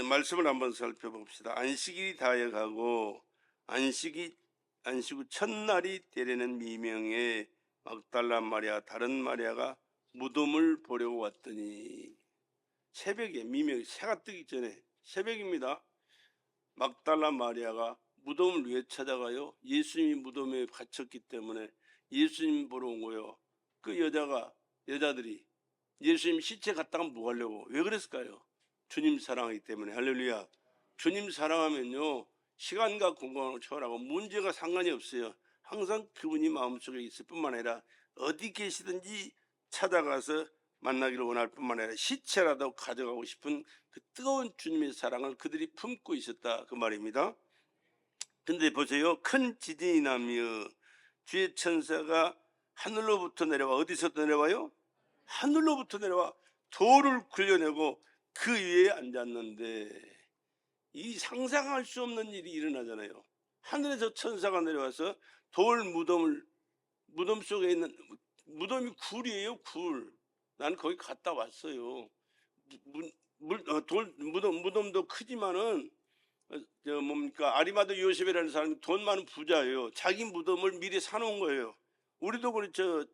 말씀을 한번 살펴봅시다. 안식일이 다해가고 안식 후 첫날이 되려는 미명에 막달라 마리아 다른 마리아가 무덤을 보려고 왔더니 새벽에 미명이 새가 뜨기 전에 새벽입니다. 막달라 마리아가 무덤을 왜 찾아가요? 예수님이 무덤에 갇혔기 때문에 예수님 보러 온 거예요. 그 여자들이 예수님 시체 갖다가 뭐 하려고? 왜 그랬을까요? 주님 사랑하기 때문에. 할렐루야. 주님 사랑하면요 시간과 공간을 초월하고 문제가 상관이 없어요. 항상 그분이 마음속에 있을 뿐만 아니라 어디 계시든지 찾아가서 만나기를 원할 뿐만 아니라 시체라도 가져가고 싶은 그 뜨거운 주님의 사랑을 그들이 품고 있었다 그 말입니다. 근데 보세요. 큰 지진이 나며 주의 천사가 하늘로부터 내려와. 어디서부터 내려와요? 하늘로부터 내려와 돌을 굴려내고 그 위에 앉았는데, 이 상상할 수 없는 일이 일어나잖아요. 하늘에서 천사가 내려와서 무덤 속에 있는, 무덤이 굴이에요. 굴. 난 거기 갔다 왔어요. 무덤도 크지만은 아리마다 요셉이라는 사람이 돈 많은 부자예요. 자기 무덤을 미리 사놓은 거예요. 우리도 그렇죠.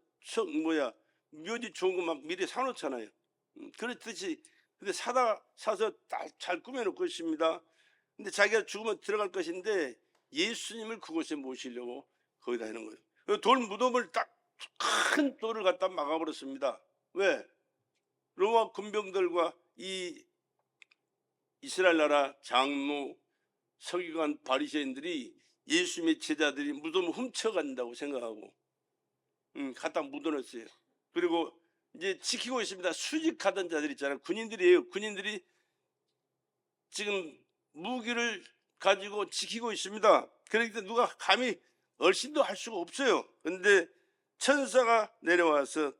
묘지 좋은 거 막 미리 사놓잖아요. 그렇듯이 근데 사서 잘 꾸며놓고 있습니다. 근데 자기가 죽으면 들어갈 것인데 예수님을 그곳에 모시려고 거기다 하는 거예요. 무덤을 딱 큰 돌을 갖다 막아버렸습니다. 왜? 로마 군병들과 이 이스라엘 나라 장로, 서기관, 바리새인들이 예수님의 제자들이 무덤을 훔쳐간다고 생각하고 갖다 묻어놨어요. 그리고 이제 지키고 있습니다. 수직하던 자들 있잖아요. 군인들이에요. 군인들이 지금 무기를 가지고 지키고 있습니다. 그러니까 누가 감히 얼씬도 할 수가 없어요. 그런데 천사가 내려와서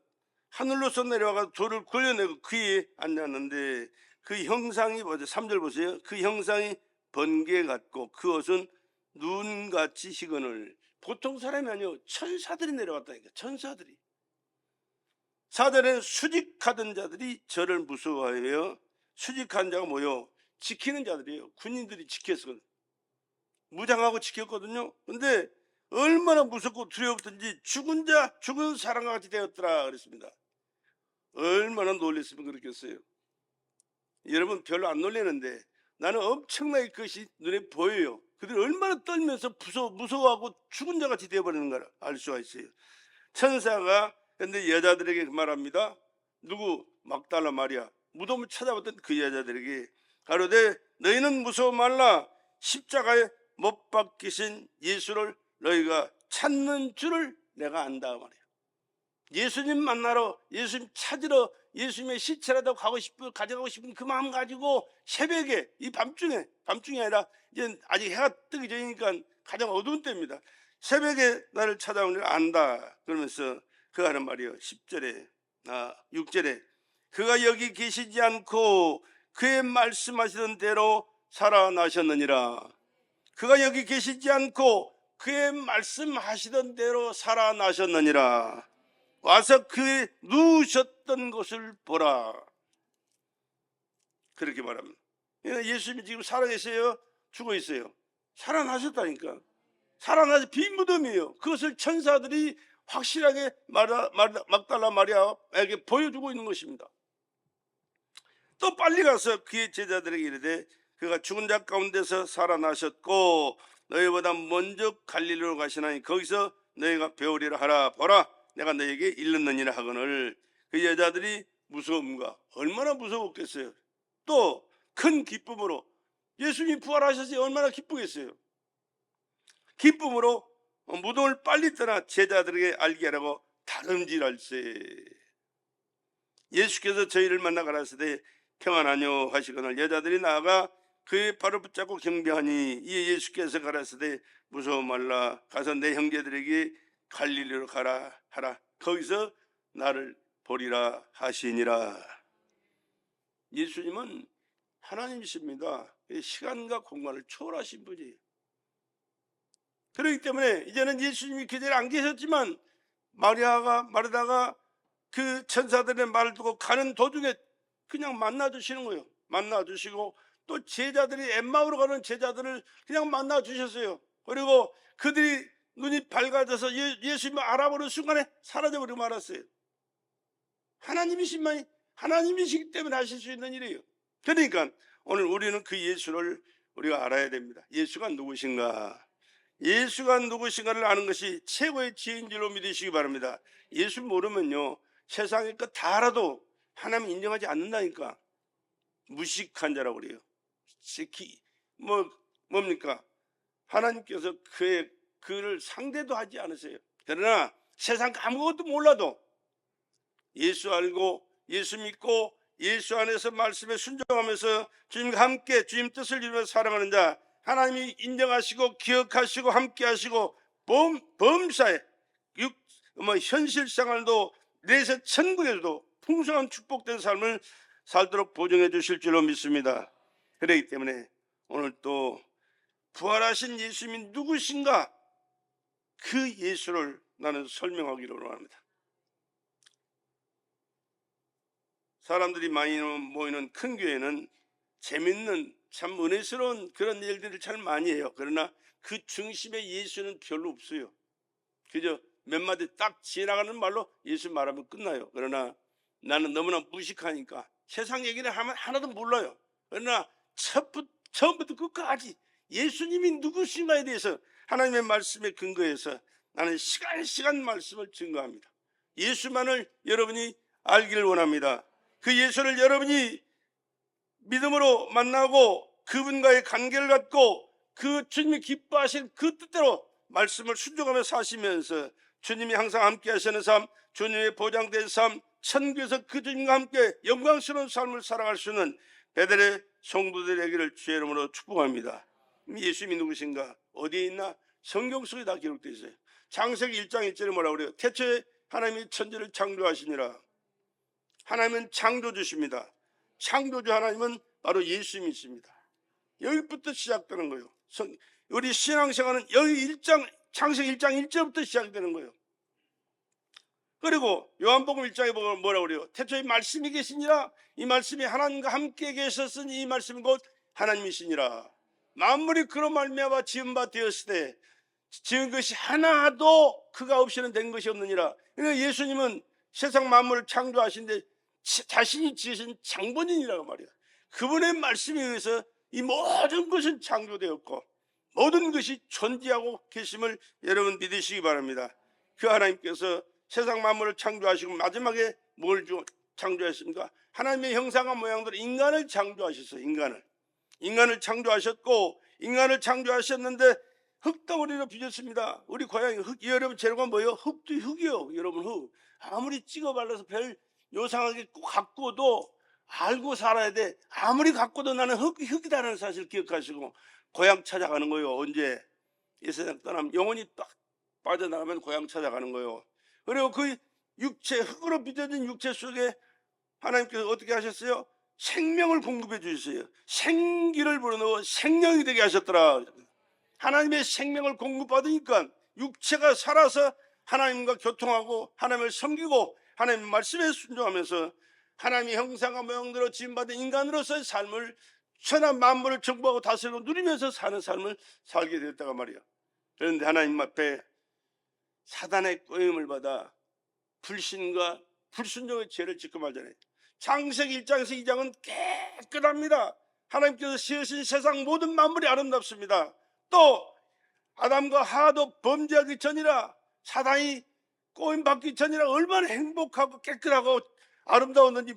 하늘로서 내려와서 돌을 굴려내고 그 위에 앉았는데 그 형상이 뭐죠? 3절 보세요. 그 형상이 번개 같고 그 옷은 눈같이 희건을. 보통 사람이 아니요 천사들이 내려왔다니까. 천사들이. 4절에는 수직하던 자들이 저를 무서워해요. 수직한 자가 뭐요? 지키는 자들이에요. 군인들이 지켰어. 무장하고 지켰거든요. 근데 얼마나 무섭고 두려웠던지 죽은 사람과 같이 되었더라 그랬습니다. 얼마나 놀랬으면 그렇겠어요. 여러분 별로 안 놀라는데 나는 엄청나게 그것이 눈에 보여요. 그들이 얼마나 떨면서 무서워하고 죽은 자 같이 되어버리는가를 알 수가 있어요. 천사가 근데 여자들에게 말합니다. 누구? 막달라 마리아. 무덤을 찾아봤던 그 여자들에게 가로되 너희는 무서워 말라. 십자가에 못 박히신 예수를 너희가 찾는 줄을 내가 안다 말이에요. 예수님 만나러, 예수님 찾으러, 예수님의 시체라도 가져가고 싶은 그 마음 가지고 새벽에, 이 밤중이 아니라 이제 아직 해가 뜨기 전이니까 가장 어두운 때입니다. 새벽에 나를 찾아오는 줄 안다 그러면서 그가 하는 말이요. 6절에 그가 여기 계시지 않고 그의 말씀하시던 대로 살아나셨느니라. 그가 여기 계시지 않고 그의 말씀하시던 대로 살아나셨느니라. 와서 그의 누우셨던 것을 보라. 그렇게 말합니다. 예수님이 지금 살아계세요? 죽어 있어요? 살아나셨다니까. 살아나서 빈 무덤이에요. 그것을 천사들이 확실하게 막달라 마리아에게 보여주고 있는 것입니다. 또 빨리 가서 그의 제자들에게 이르되 그가 죽은 자 가운데서 살아나셨고 너희보다 먼저 갈릴리로 가시나니 거기서 너희가 배우리라 하라. 보라 내가 너희에게 일렀느니라 하거늘. 그 여자들이 무서움과 얼마나 무서웠겠어요. 또 큰 기쁨으로 예수님이 부활하셔서 얼마나 기쁘겠어요. 기쁨으로 무덤을 빨리 떠나 제자들에게 알게 하라고 다름질할세. 예수께서 저희를 만나 가라사대 평안하뇨 하시거늘 여자들이 나아가 그의 발을 붙잡고 경배하니 이에 예수께서 가라사대 무서워 말라. 가서 내 형제들에게 갈릴리로 가라 하라. 거기서 나를 보리라 하시니라. 예수님은 하나님이십니다. 시간과 공간을 초월하신 분이에요. 그렇기 때문에 이제는 예수님이 그 자리에 안 계셨지만 마르다가 그 천사들의 말을 듣고 가는 도중에 그냥 만나주시는 거예요. 만나주시고 또 제자들이 엠마오로 가는 제자들을 그냥 만나 주셨어요. 그리고 그들이 눈이 밝아져서 예수님을 알아보는 순간에 사라져버리고 말았어요. 하나님이시기 때문에 하실 수 있는 일이에요. 그러니까 오늘 우리는 그 예수를 우리가 알아야 됩니다. 예수가 누구신가? 예수가 누구신가를 아는 것이 최고의 지혜인 줄로 믿으시기 바랍니다. 예수 모르면요, 세상의 것 다 알아도 하나님 인정하지 않는다니까. 무식한 자라고 그래요. 뭡니까? 하나님께서 그를 상대도 하지 않으세요. 그러나 세상 아무것도 몰라도 예수 알고 예수 믿고 예수 안에서 말씀에 순종하면서 주님과 함께 주님 뜻을 이루며 살아가는 자, 하나님이 인정하시고 기억하시고 함께 하시고 범사에 현실 생활도 내세 천국에서도 풍성한 축복된 삶을 살도록 보증해 주실 줄로 믿습니다. 그렇기 때문에 오늘 또 부활하신 예수님이 누구신가, 그 예수를 나는 설명하기로 합니다. 사람들이 많이 모이는 큰 교회는 재밌는 참 은혜스러운 그런 일들을 잘 많이 해요. 그러나 그 중심에 예수는 별로 없어요. 그저 몇 마디 딱 지나가는 말로 예수 말하면 끝나요. 그러나 나는 너무나 무식하니까 세상 얘기를 하면 하나도 몰라요. 그러나 처음부터 끝까지 예수님이 누구신가에 대해서 하나님의 말씀에 근거해서 나는 시간 말씀을 증거합니다. 예수만을 여러분이 알기를 원합니다. 그 예수를 여러분이 믿음으로 만나고 그분과의 관계를 갖고 그 주님이 기뻐하신 그 뜻대로 말씀을 순종하며 사시면서 주님이 항상 함께 하시는 삶, 주님의 보장된 삶, 천국에서 그 주님과 함께 영광스러운 삶을 살아갈 수 있는 베델의 성도들이 되기를 주의 이름으로 축복합니다. 예수님이 누구신가? 어디에 있나? 성경 속에 다 기록되어 있어요. 창세기 1장 1절에 뭐라고 그래요? 태초에 하나님이 천지를 창조하시니라. 하나님은 창조주십니다. 창조주 하나님은 바로 예수님이십니다. 여기부터 시작되는 거예요. 우리 신앙생활은 여기 창세기 1장 1절부터 시작되는 거예요. 그리고 요한복음 1장에 보면 뭐라고 그래요? 태초에 말씀이 계시니라. 이 말씀이 하나님과 함께 계셨으니 이 말씀이 곧 하나님이시니라. 만물이 그로 말미암아 지은 바 되었을 때 지은 것이 하나도 그가 없이는 된 것이 없느니라. 그러니까 예수님은 세상 만물을 창조하신데 자신이 지으신 장본인이라고 말이야. 그분의 말씀에 의해서 이 모든 것은 창조되었고 모든 것이 존재하고 계심을 여러분 믿으시기 바랍니다. 그 하나님께서 세상 만물을 창조하시고 마지막에 뭘 창조했습니까? 하나님의 형상과 모양대로 인간을 창조하셨어요. 인간을 창조하셨고 인간을 창조하셨는데 흙덩어리로 빚었습니다. 우리 고향이 여러분 재료가 뭐예요? 흙도 흙이요. 여러분 흙. 아무리 찍어 발라서 별 요상하게 갖고도 알고 살아야 돼. 아무리 갖고도 나는 흙이다라는 사실을 기억하시고 고향 찾아가는 거예요. 언제 이 세상 떠나면 영혼이 딱 빠져나가면 고향 찾아가는 거예요. 그리고 그 육체, 흙으로 빚어진 육체 속에 하나님께서 어떻게 하셨어요? 생명을 공급해 주셨어요. 생기를 불어넣어 생명이 되게 하셨더라. 하나님의 생명을 공급받으니까 육체가 살아서 하나님과 교통하고 하나님을 섬기고 하나님의 말씀에 순종하면서 하나님의 형상과 모양대로 지음받은 인간으로서의 삶을 천하 만물을 정복하고 다스리고 누리면서 사는 삶을 살게 되었다가 말이야. 그런데 하나님 앞에 사단의 꼬임을 받아 불신과 불순종의 죄를 짓고 말잖아요. 창세기 1장에서 2장은 깨끗합니다. 하나님께서 지으신 세상 모든 만물이 아름답습니다. 또 아담과 하와도 범죄하기 전이라 사단이 꼬임받기 전이라 얼마나 행복하고 깨끗하고 아름다웠는지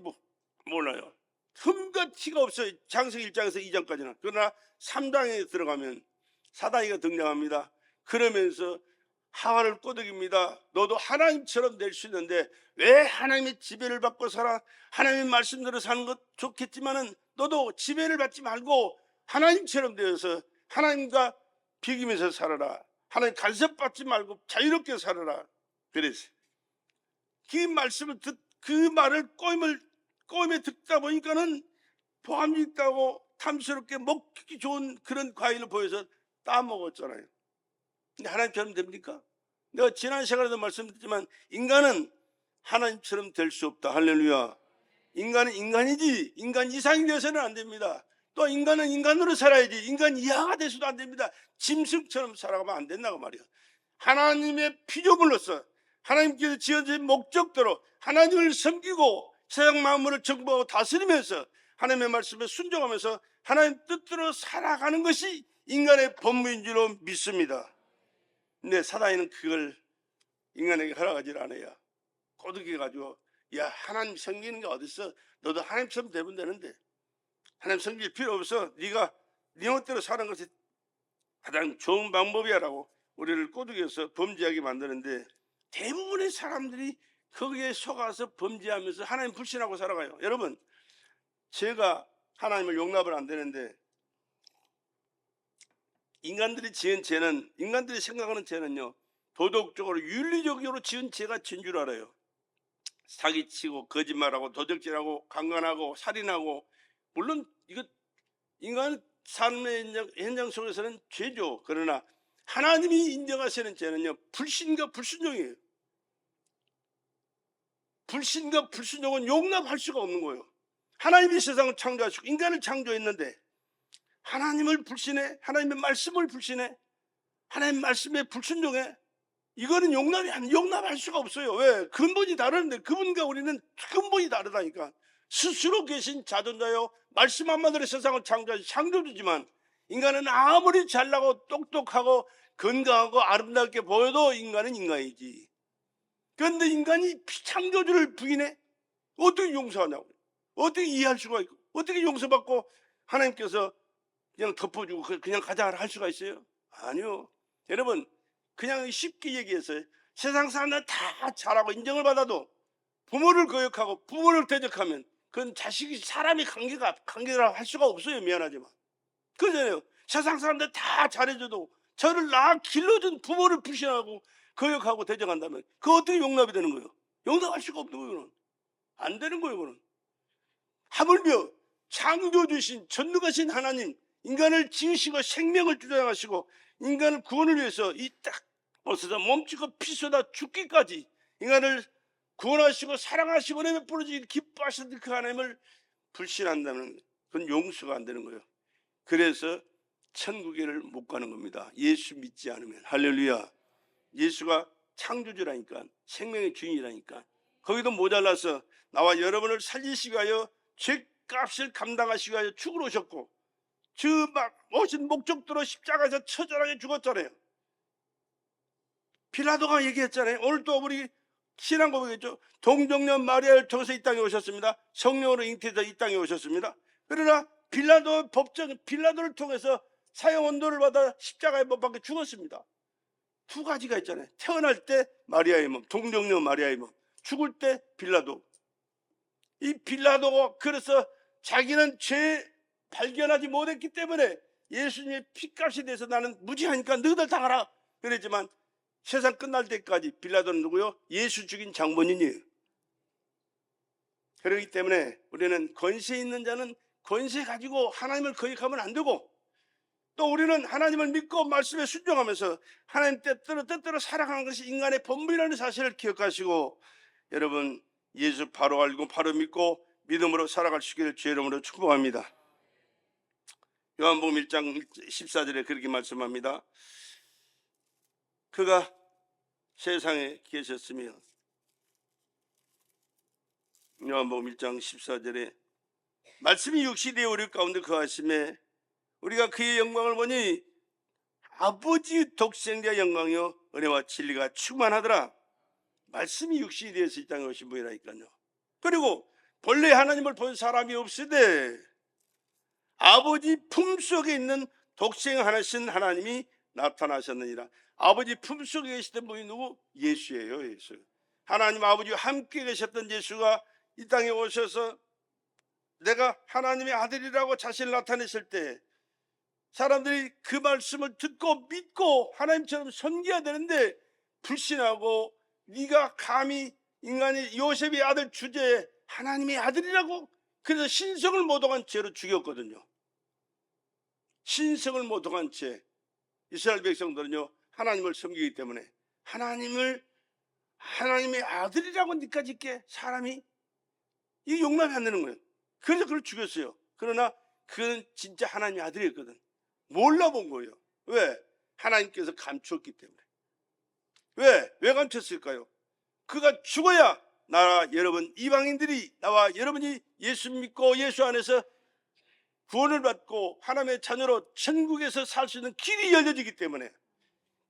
몰라요. 흠과 티가 없어요. 창세기 1장에서 2장까지는. 그러나 3장에 들어가면 사단이가 등장합니다. 그러면서 하와를 꼬드깁니다. 너도 하나님처럼 될 수 있는데 왜 하나님의 지배를 받고 살아? 하나님의 말씀대로 사는 것 좋겠지만은 너도 지배를 받지 말고 하나님처럼 되어서 하나님과 비기면서 살아라. 하나님 간섭받지 말고 자유롭게 살아라. 그래서 그 말씀을 그 말을 꼬임에 듣다 보니까는 보암이 있다고 탐스럽게 먹기 좋은 그런 과일을 보여서 따먹었잖아요. 근데 하나님처럼 됩니까? 내가 지난 시간에도 말씀드렸지만 인간은 하나님처럼 될 수 없다. 할렐루야. 인간은 인간이지 인간 이상이 되어서는 안 됩니다. 또 인간은 인간으로 살아야지 인간 이하가 돼서도 안 됩니다. 짐승처럼 살아가면 안 된다고 말이야. 하나님의 피조물로서 하나님께서 지어진 목적대로 하나님을 섬기고 세상 만물을 정복하고 다스리면서 하나님의 말씀에 순종하면서 하나님 뜻대로 살아가는 것이 인간의 본분인 줄로 믿습니다. 근데 사단이는 그걸 인간에게 허락하지 않아요. 꼬드겨가지고 야 하나님 섬기는 게 어딨어? 너도 하나님처럼 되면 되는데 하나님 섬길 필요 없어. 네가 네 멋대로 사는 것이 가장 좋은 방법이야라고 우리를 꼬드겨서 범죄하게 만드는데 대부분의 사람들이 거기에 속아서 범죄하면서 하나님 불신하고 살아가요. 여러분 제가 하나님을 용납을 안 되는데 인간들이 지은 죄는 인간들이 생각하는 죄는요 도덕적으로 윤리적으로 지은 죄가 죄인 줄 알아요. 사기치고 거짓말하고 도적질하고 강간하고 살인하고 물론 이거 인간 삶의 현장 속에서는 죄죠. 그러나 하나님이 인정하시는 죄는요 불신과 불순종이에요. 불신과 불순종은 용납할 수가 없는 거예요. 하나님이 세상을 창조하시고 인간을 창조했는데 하나님을 불신해, 하나님의 말씀을 불신해, 하나님의 말씀에 불순종해, 이거는 용납할 수가 없어요. 왜? 근본이 다르는데 그분과 우리는 근본이 다르다니까. 스스로 계신 자존자요 말씀 한마디로 세상을 창조하신 창조주지만 인간은 아무리 잘나고 똑똑하고 건강하고 아름답게 보여도 인간은 인간이지. 그런데 인간이 창조주를 부인해? 어떻게 용서하냐고, 어떻게 이해할 수가 있고, 어떻게 용서받고 하나님께서 그냥 덮어주고 그냥 가자 할 수가 있어요? 아니요. 여러분 그냥 쉽게 얘기해서 세상 사람들은 다 잘하고 인정을 받아도 부모를 거역하고 부모를 대적하면 그건 자식이 사람이 관계라 할 수가 없어요. 미안하지만 그러잖아요. 세상 사람들 다 잘해줘도 저를 낳아 길러준 부모를 불신하고 거역하고 대적한다면 그거 어떻게 용납이 되는 거예요? 용납할 수가 없는 거예요. 안 되는 거예요. 그건 하물며 창조주신 전능하신 하나님 인간을 지으시고 생명을 주장하시고 인간을 구원을 위해서 이 딱 벗어서 몸짓고 피 쏟아 죽기까지 인간을 구원하시고 사랑하시고 은혜 베풀어주기 기뻐하시는 그 하나님을 불신한다면 그건 용서가 안 되는 거예요. 그래서 천국에를 못 가는 겁니다. 예수 믿지 않으면. 할렐루야. 예수가 창조주라니까, 생명의 주인이라니까. 거기도 모자라서 나와 여러분을 살리시기 위하여 죄값을 감당하시기 위하여 죽으러 오셨고 그 막 오신 목적대로 십자가에서 처절하게 죽었잖아요. 빌라도가 얘기했잖아요. 오늘 또 우리 신앙 고백했죠. 동정녀 마리아를 통해서 이 땅에 오셨습니다. 성령으로 잉태해서 이 땅에 오셨습니다. 그러나 빌라도 법정 빌라도를 통해서 사형 언도를 받아 십자가에 못 박혀 죽었습니다. 두 가지가 있잖아요. 태어날 때 마리아의 몸, 동정녀 마리아의 몸, 죽을 때 빌라도. 이 빌라도가 그래서 자기는 죄 발견하지 못했기 때문에 예수님의 피값에 대해서 나는 무지하니까 너희들 다 알아 그랬지만 세상 끝날 때까지 빌라도는 누구요? 예수 죽인 장본인이에요. 그렇기 때문에 우리는 권세 있는 자는 권세 가지고 하나님을 거역하면 안 되고 또 우리는 하나님을 믿고 말씀에 순종하면서 하나님 뜻대로 살아가는 것이 인간의 본분이라는 사실을 기억하시고 여러분 예수 바로 알고 바로 믿고 믿음으로 살아갈 수 있기를 주의 이름으로 축복합니다. 요한복음 1장 14절에 그렇게 말씀합니다. 그가 세상에 계셨으며 요한복음 1장 14절에 말씀이 육신이 되어 우리 가운데 거하심에 우리가 그의 영광을 보니 아버지의 독생자의 영광이요 은혜와 진리가 충만하더라. 말씀이 육신이 되어서 이 땅에 오신 분이라니까요. 그리고 본래 하나님을 본 사람이 없으되 아버지 품속에 있는 독생 하나신 하나님이 나타나셨느니라. 아버지 품속에 계시던 분이 누구? 예수예요. 예수. 하나님 아버지와 함께 계셨던 예수가 이 땅에 오셔서 내가 하나님의 아들이라고 자신을 나타내실 때 사람들이 그 말씀을 듣고 믿고 하나님처럼 섬겨야 되는데 불신하고 네가 감히 인간이 요셉의 아들 주제에 하나님의 아들이라고 그래서 신성을 모독한 죄로 죽였거든요. 신성을 모독한 죄. 이스라엘 백성들은요 하나님을 섬기기 때문에 하나님의 아들이라고 니까짓게 사람이 이 용납이 안 되는 거예요. 그래서 그걸 죽였어요. 그러나 그는 진짜 하나님의 아들이었거든. 몰라본 거예요. 왜? 하나님께서 감추었기 때문에. 왜 감췄을까요? 그가 죽어야 나와 여러분 이방인들이, 나와 여러분이 예수 믿고 예수 안에서 구원을 받고 하나님의 자녀로 천국에서 살 수 있는 길이 열려지기 때문에,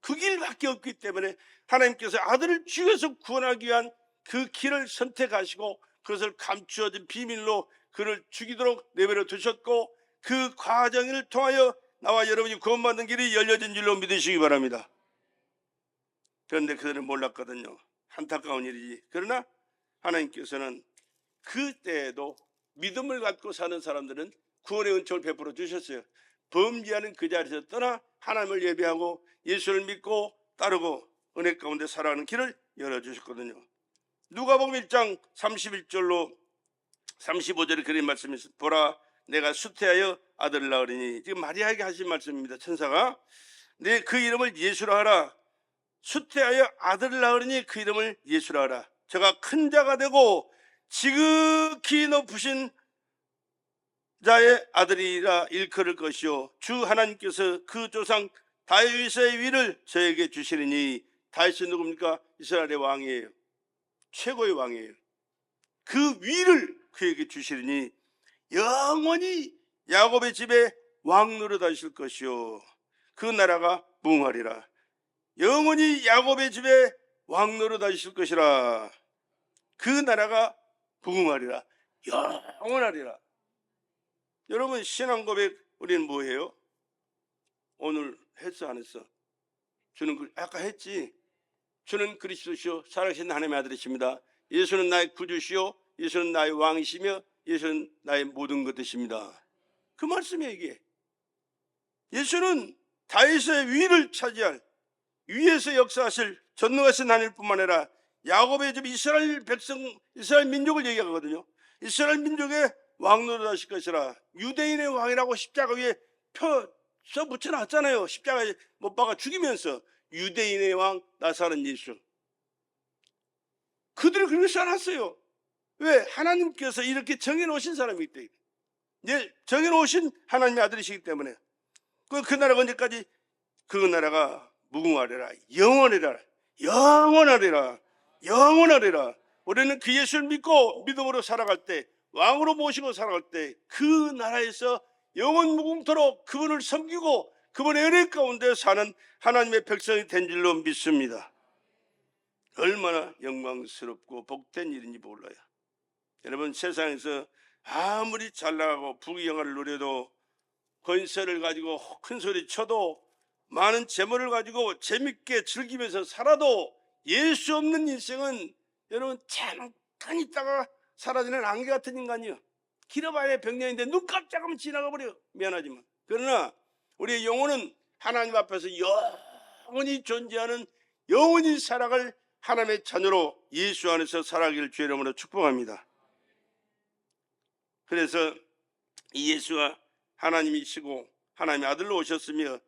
그 길밖에 없기 때문에 하나님께서 아들을 죽여서 구원하기 위한 그 길을 선택하시고 그것을 감추어진 비밀로 그를 죽이도록 내버려 두셨고, 그 과정을 통하여 나와 여러분이 구원받는 길이 열려진 줄로 믿으시기 바랍니다. 그런데 그들은 몰랐거든요. 안타까운 일이지. 그러나 하나님께서는 그때에도 믿음을 갖고 사는 사람들은 구원의 은총을 베풀어 주셨어요. 범죄하는 그 자리에서 떠나 하나님을 예배하고 예수를 믿고 따르고 은혜 가운데 살아가는 길을 열어주셨거든요. 누가복음 1장 31절로 35절에 그런 말씀이 있습니다. 보라, 내가 수태하여 아들을 낳으리니, 지금 마리아에게 하신 말씀입니다. 천사가 내 그 이름을 예수라 하라. 수태하여 아들을 낳으리니 그 이름을 예수라 하라. 저가 큰 자가 되고 지극히 높으신 자의 아들이라 일컬을 것이요, 주 하나님께서 그 조상 다윗의 위를 저에게 주시리니. 다윗은 누굽니까? 이스라엘의 왕이에요. 최고의 왕이에요. 그 위를 그에게 주시리니 영원히 야곱의 집에 왕 노릇하실 것이요, 그 나라가 무궁하리라. 영원히 야곱의 집에 왕 노릇하실 것이라. 그 나라가 무궁하리라. 영원하리라. 여러분, 신앙 고백 우리는 뭐예요? 오늘 했어 안 했어? 주는 아까 했지. 주는 그리스도시요 살아계신 하나님의 아들이십니다. 예수는 나의 구주시요, 예수는 나의 왕이시며 예수는 나의 모든 것이십니다. 그 말씀이에요. 이게 예수는 다윗의 위를 차지할, 위에서 역사하실 전능하신 하나님뿐만 아니라 야곱의 집 이스라엘 백성, 이스라엘 민족을 얘기하거든요. 이스라엘 민족의 왕 노릇하실 것이라. 유대인의 왕이라고 십자가 위에 써 붙여놨잖아요. 십자가에 못 박아 죽이면서 유대인의 왕 나사렛 예수. 그들이 그렇게 써놨어요. 왜? 하나님께서 이렇게 정해놓으신 사람이기 때문에, 정해놓으신 하나님의 아들이시기 때문에. 그 나라가 언제까지? 그 나라가 무궁하리라. 영원하리라. 영원하리라. 영원하리라. 우리는 그 예수를 믿고 믿음으로 살아갈 때, 왕으로 모시고 살아갈 때 그 나라에서 영원 무궁토록 그분을 섬기고 그분의 은혜 가운데 사는 하나님의 백성이 된 줄로 믿습니다. 얼마나 영광스럽고 복된 일인지 몰라요. 여러분, 세상에서 아무리 잘 나가고 부귀영화를 누려도, 권세를 가지고 큰 소리 쳐도, 많은 재물을 가지고 재밌게 즐기면서 살아도 예수 없는 인생은 여러분 잠깐 있다가 사라지는 안개 같은 인간이요. 길어봐야 백년인데 눈 깜짝하면 지나가 버려. 미안하지만. 그러나 우리의 영혼은 하나님 앞에서 영원히 존재하는, 영원히 살아갈 하나님의 자녀로 예수 안에서 살아가기를 주의 이름으로 축복합니다. 그래서 이 예수가 하나님이시고 하나님의 아들로 오셨으며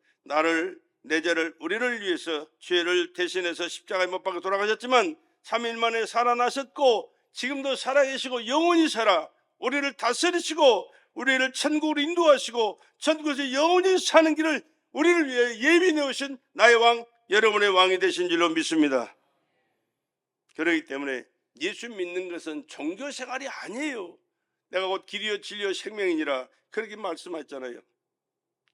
내 죄를, 우리를 위해서 죄를 대신해서 십자가에 못 박혀 돌아가셨지만 3일 만에 살아나셨고 지금도 살아계시고 영원히 살아 우리를 다스리시고 우리를 천국으로 인도하시고 천국에서 영원히 사는 길을 우리를 위해 예비해 놓으신 나의 왕, 여러분의 왕이 되신 줄로 믿습니다. 그렇기 때문에 예수 믿는 것은 종교생활이 아니에요. 내가 곧 길이요 진리요 생명이니라 그렇게 말씀하셨잖아요.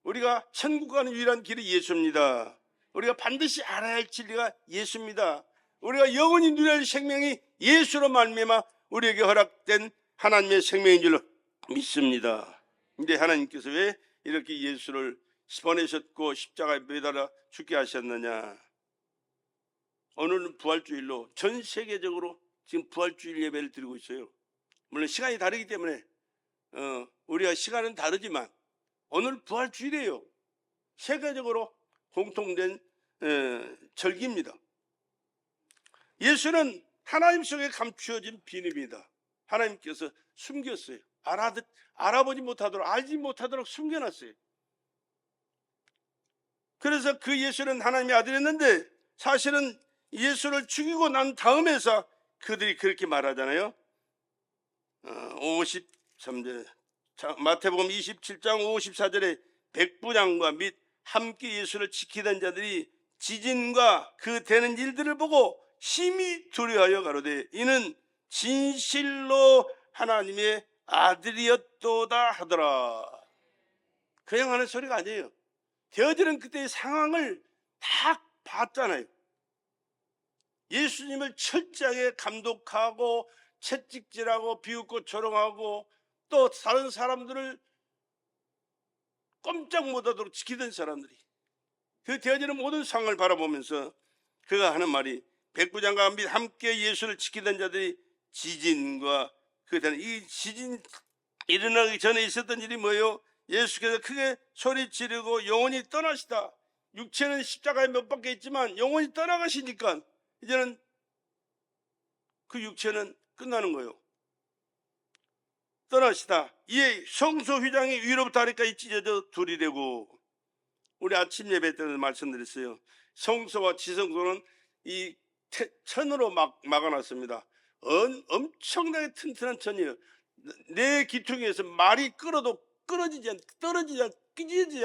우리가 천국 가는 유일한 길이 예수입니다. 우리가 반드시 알아야 할 진리가 예수입니다. 우리가 영원히 누려야 할 생명이 예수로 말미암아 우리에게 허락된 하나님의 생명인 줄로 믿습니다. 근데 하나님께서 왜 이렇게 예수를 보내셨고 십자가에 매달아 죽게 하셨느냐? 오늘은 부활주일로 전 세계적으로 지금 부활주일 예배를 드리고 있어요. 물론 시간이 다르기 때문에 우리가 시간은 다르지만 오늘 부활주일이에요. 세계적으로 공통된 절기입니다. 예수는 하나님 속에 감추어진 비밀입니다. 하나님께서 숨겼어요. 알아보지 못하도록, 알지 못하도록 숨겨놨어요. 그래서 그 예수는 하나님의 아들이었는데 사실은 예수를 죽이고 난 다음에서 그들이 그렇게 말하잖아요. 53절 마태복음 27장 54절에 백부장과 및 함께 예수를 지키던 자들이 지진과 그 되는 일들을 보고 심히 두려워하여 가로되 이는 진실로 하나님의 아들이었도다 하더라. 그냥 하는 소리가 아니에요. 저들은 그때의 상황을 다 봤잖아요. 예수님을 철저하게 감독하고 채찍질하고 비웃고 조롱하고 또 다른 사람들을 꼼짝 못하도록 지키던 사람들이, 그 되어지는 모든 상황을 바라보면서 그가 하는 말이, 백부장과 및 함께 예수를 지키던 자들이 지진과 그 되는, 이 지진 일어나기 전에 있었던 일이 뭐예요? 예수께서 크게 소리 지르고 영혼이 떠나시다. 육체는 십자가에 못 박혀 있지만 영혼이 떠나가시니까 이제는 그 육체는 끝나는 거예요. 떠나시다. 이에 성소 휘장이 위로부터 아래까지 찢어져 둘이 되고, 우리 아침 예배 때도 말씀드렸어요. 성소와 지성소는 이 천으로 막아놨습니다. 엄청나게 튼튼한 천이에요. 내 기퉁에서 말이 끌어도 떨어지지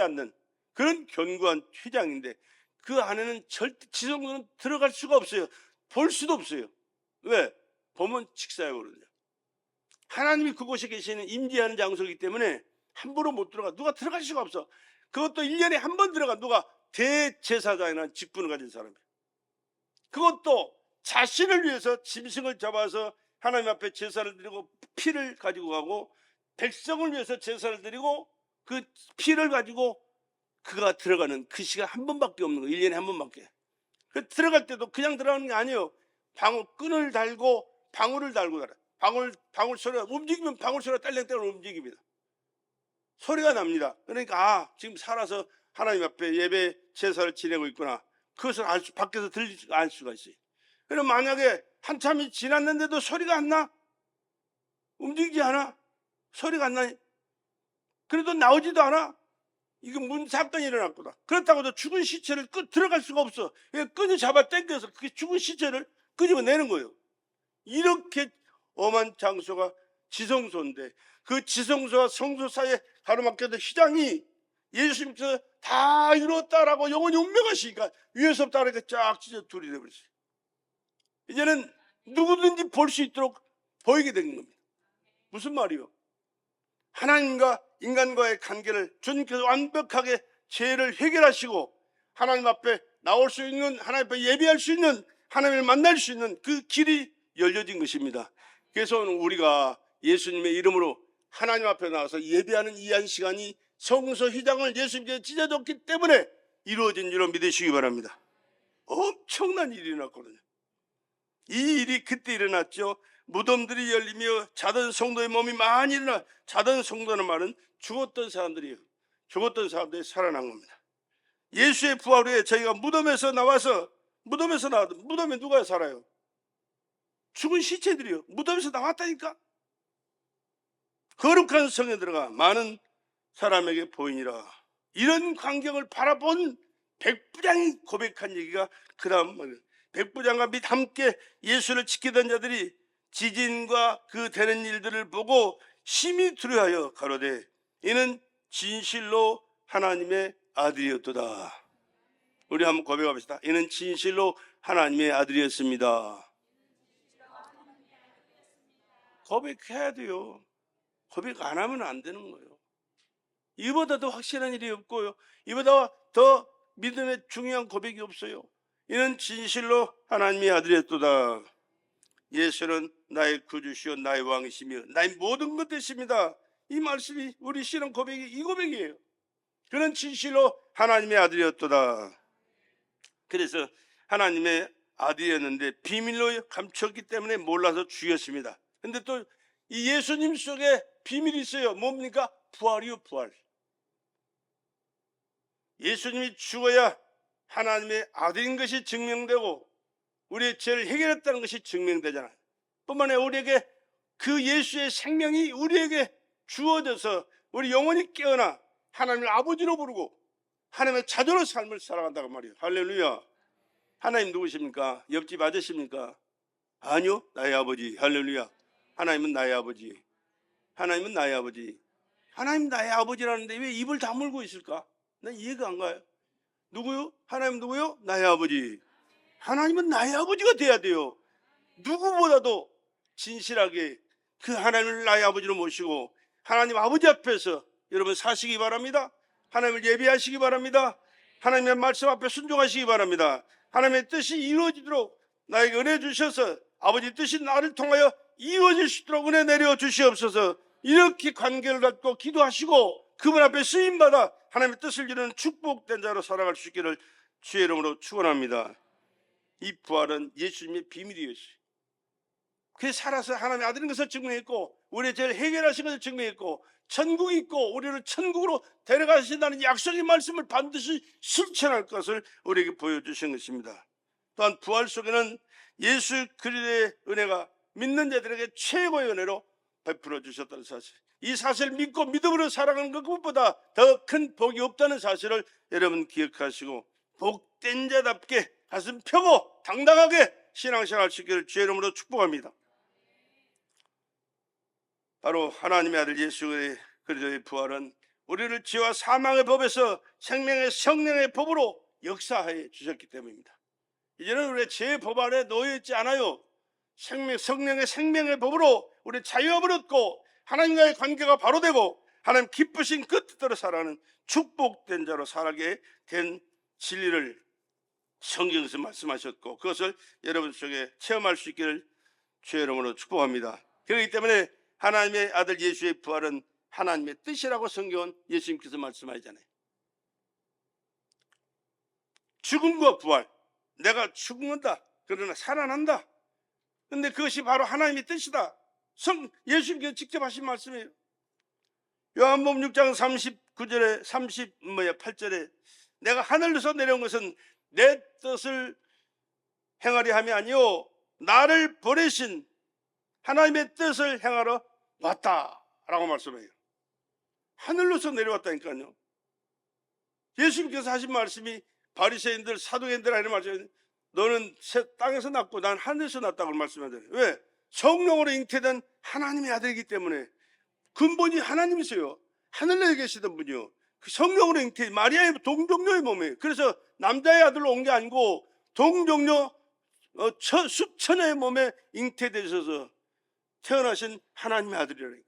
않는 그런 견고한 휘장인데, 그 안에는 절대 지성소는 들어갈 수가 없어요. 볼 수도 없어요. 왜? 보면 직사하거든요. 하나님이 그곳에 계시는 임재하는 장소이기 때문에 함부로 못 들어가. 누가 들어갈 수가 없어. 그것도 1년에 한 번 들어가. 누가? 대제사장이라는 직분을 가진 사람이에요. 그것도 자신을 위해서 짐승을 잡아서 하나님 앞에 제사를 드리고 피를 가지고 가고, 백성을 위해서 제사를 드리고 그 피를 가지고 그가 들어가는 그 시간 한 번밖에 없는 거예요. 1년에 한 번밖에. 그 들어갈 때도 그냥 들어가는 게 아니에요. 끈을 달고 방울을 달고 가라. 방울 소리가 움직이면 방울 소리가 딸랑딸랑 움직입니다. 소리가 납니다. 그러니까 지금 살아서 하나님 앞에 예배 제사를 지내고 있구나. 그것을 밖에서 알 수가 있어요. 그럼 만약에 한참이 지났는데도 소리가 안 나? 움직이지 않아? 소리가 안 나니? 그래도 나오지도 않아? 이거 무슨 사건이 일어났구나. 그렇다고 해도 죽은 시체를 들어갈 수가 없어. 끈을 잡아 당겨서 그 죽은 시체를 끄집어내는 거예요. 이렇게 엄한 장소가 지성소인데, 그 지성소와 성소 사이에 가로막혀도 휘장이 예수님께서 다 이뤘다라고 영원히 운명하시니까 위에서부터 아래까지 쫙 찢어 둘이 되어버렸어요. 이제는 누구든지 볼 수 있도록 보이게 된 겁니다. 무슨 말이요? 하나님과 인간과의 관계를 주님께서 완벽하게 죄를 해결하시고 하나님 앞에 나올 수 있는, 하나님 앞에 예배할 수 있는, 하나님을 만날 수 있는 그 길이 열려진 것입니다. 그래서 우리가 예수님의 이름으로 하나님 앞에 나와서 예배하는 이 한 시간이 성소 휘장을 예수님께서 찢어졌기 때문에 이루어진 줄로 믿으시기 바랍니다. 엄청난 일이 일어났거든요. 이 일이 그때 일어났죠. 무덤들이 열리며 자던 성도의 몸이 많이 일어나, 자던 성도는 말은 죽었던 사람들이에요. 죽었던 사람들이 살아난 겁니다. 예수의 부활 후에 저희가 무덤에서 나와도 무덤에 누가 살아요? 죽은 시체들이요. 무덤에서 나왔다니까. 거룩한 성에 들어가 많은 사람에게 보이니라. 이런 광경을 바라본 백부장이 고백한 얘기가 그 다음, 백부장과 및 함께 예수를 지키던 자들이 지진과 그 되는 일들을 보고 심히 두려워하여 가로되 이는 진실로 하나님의 아들이었도다. 우리 한번 고백합시다. 이는 진실로 하나님의 아들이었습니다. 고백해야 돼요. 고백 안 하면 안 되는 거예요. 이보다 더 확실한 일이 없고요. 이보다 더 믿음의 중요한 고백이 없어요. 이는 진실로 하나님의 아들이었도다. 예수는 나의 구주시요 나의 왕이시며 나의 모든 것 되십니다. 이 말씀이 우리 신앙 고백이 이 고백이에요. 그는 진실로 하나님의 아들이었도다. 그래서 하나님의 아들이었는데 비밀로 감췄기 때문에 몰라서 죽였습니다. 근데 또 이 예수님 속에 비밀이 있어요. 뭡니까? 부활이요, 부활. 예수님이 죽어야 하나님의 아들인 것이 증명되고 우리의 죄를 해결했다는 것이 증명되잖아요. 뿐만 아니라 우리에게 그 예수의 생명이 우리에게 주어져서 우리 영혼이 깨어나 하나님을 아버지로 부르고 하나님의 자녀로 삶을 살아간다고 말이에요. 할렐루야. 하나님 누구십니까? 옆집 아저씨입니까? 아니요, 나의 아버지. 할렐루야. 하나님은 나의 아버지. 하나님은 나의 아버지. 하나님 나의 아버지라는데 왜 입을 다물고 있을까? 난 이해가 안 가요. 누구요? 하나님 누구요? 나의 아버지. 하나님은 나의 아버지가 돼야 돼요. 누구보다도 진실하게 그 하나님을 나의 아버지로 모시고 하나님 아버지 앞에서 여러분 사시기 바랍니다. 하나님을 예배하시기 바랍니다. 하나님의 말씀 앞에 순종하시기 바랍니다. 하나님의 뜻이 이루어지도록 나에게 은혜 주셔서 아버지 뜻이 나를 통하여 이루어질 수 있도록 은혜 내려 주시옵소서. 이렇게 관계를 갖고 기도하시고 그분 앞에 쓰임받아 하나님의 뜻을 이루는 축복된 자로 살아갈 수 있기를 주의 이름으로 축원합니다. 이 부활은 예수님의 비밀이었어요. 그래서 살아서 하나님의 아들인 것을 증명했고 우리의 죄를 해결하신 것을 증명했고 천국이 있고 우리를 천국으로 데려가신다는 약속의 말씀을 반드시 실천할 것을 우리에게 보여주신 것입니다. 또한 부활 속에는 예수 그리스도의 은혜가 믿는 자들에게 최고의 은혜로 베풀어 주셨다는 사실, 이 사실을 믿고 믿음으로 살아가는 것보다 더 큰 복이 없다는 사실을 여러분 기억하시고 복된 자답게 가슴 펴고 당당하게 신앙생활 할 수 있기를 주의 이름으로 축복합니다. 바로 하나님의 아들 예수 그리스도의 부활은 우리를 죄와 사망의 법에서 생명의 성령의 법으로 역사해 주셨기 때문입니다. 이제는 우리의 죄의 법 안에 놓여있지 않아요. 성령의 생명의 법으로 우리 자유함을 얻고 하나님과의 관계가 바로 되고 하나님 기쁘신 그 뜻대로 살아가는 축복된 자로 살게 된 진리를 성경에서 말씀하셨고 그것을 여러분 속에 체험할 수 있기를 주의 이름으로 축복합니다. 그렇기 때문에 하나님의 아들 예수의 부활은 하나님의 뜻이라고 성경은 예수님께서 말씀하시잖아요. 죽음과 부활, 내가 죽는다 그러나 살아난다. 그런데 그것이 바로 하나님의 뜻이다. 예수님께서 직접 하신 말씀이에요. 요한복음 6장 39절에 38절에 내가 하늘에서 내려온 것은 내 뜻을 행하려 함이 아니요 나를 보내신 하나님의 뜻을 행하러 왔다라고 말씀해요. 하늘로서 내려왔다니까요. 예수님께서 하신 말씀이 바리새인들 사두개인들 이런 말씀이 너는 땅에서 났고 난 하늘에서 났다고 말씀하잖아요. 왜? 성령으로 잉태된 하나님의 아들이기 때문에. 근본이 하나님이세요. 하늘에 계시던 분이요. 그 성령으로 잉태, 마리아의 동정녀의 몸이에요. 그래서 남자의 아들로 온 게 아니고 동정녀 수천의 몸에 잉태되셔서 태어나신 하나님의 아들이라니까.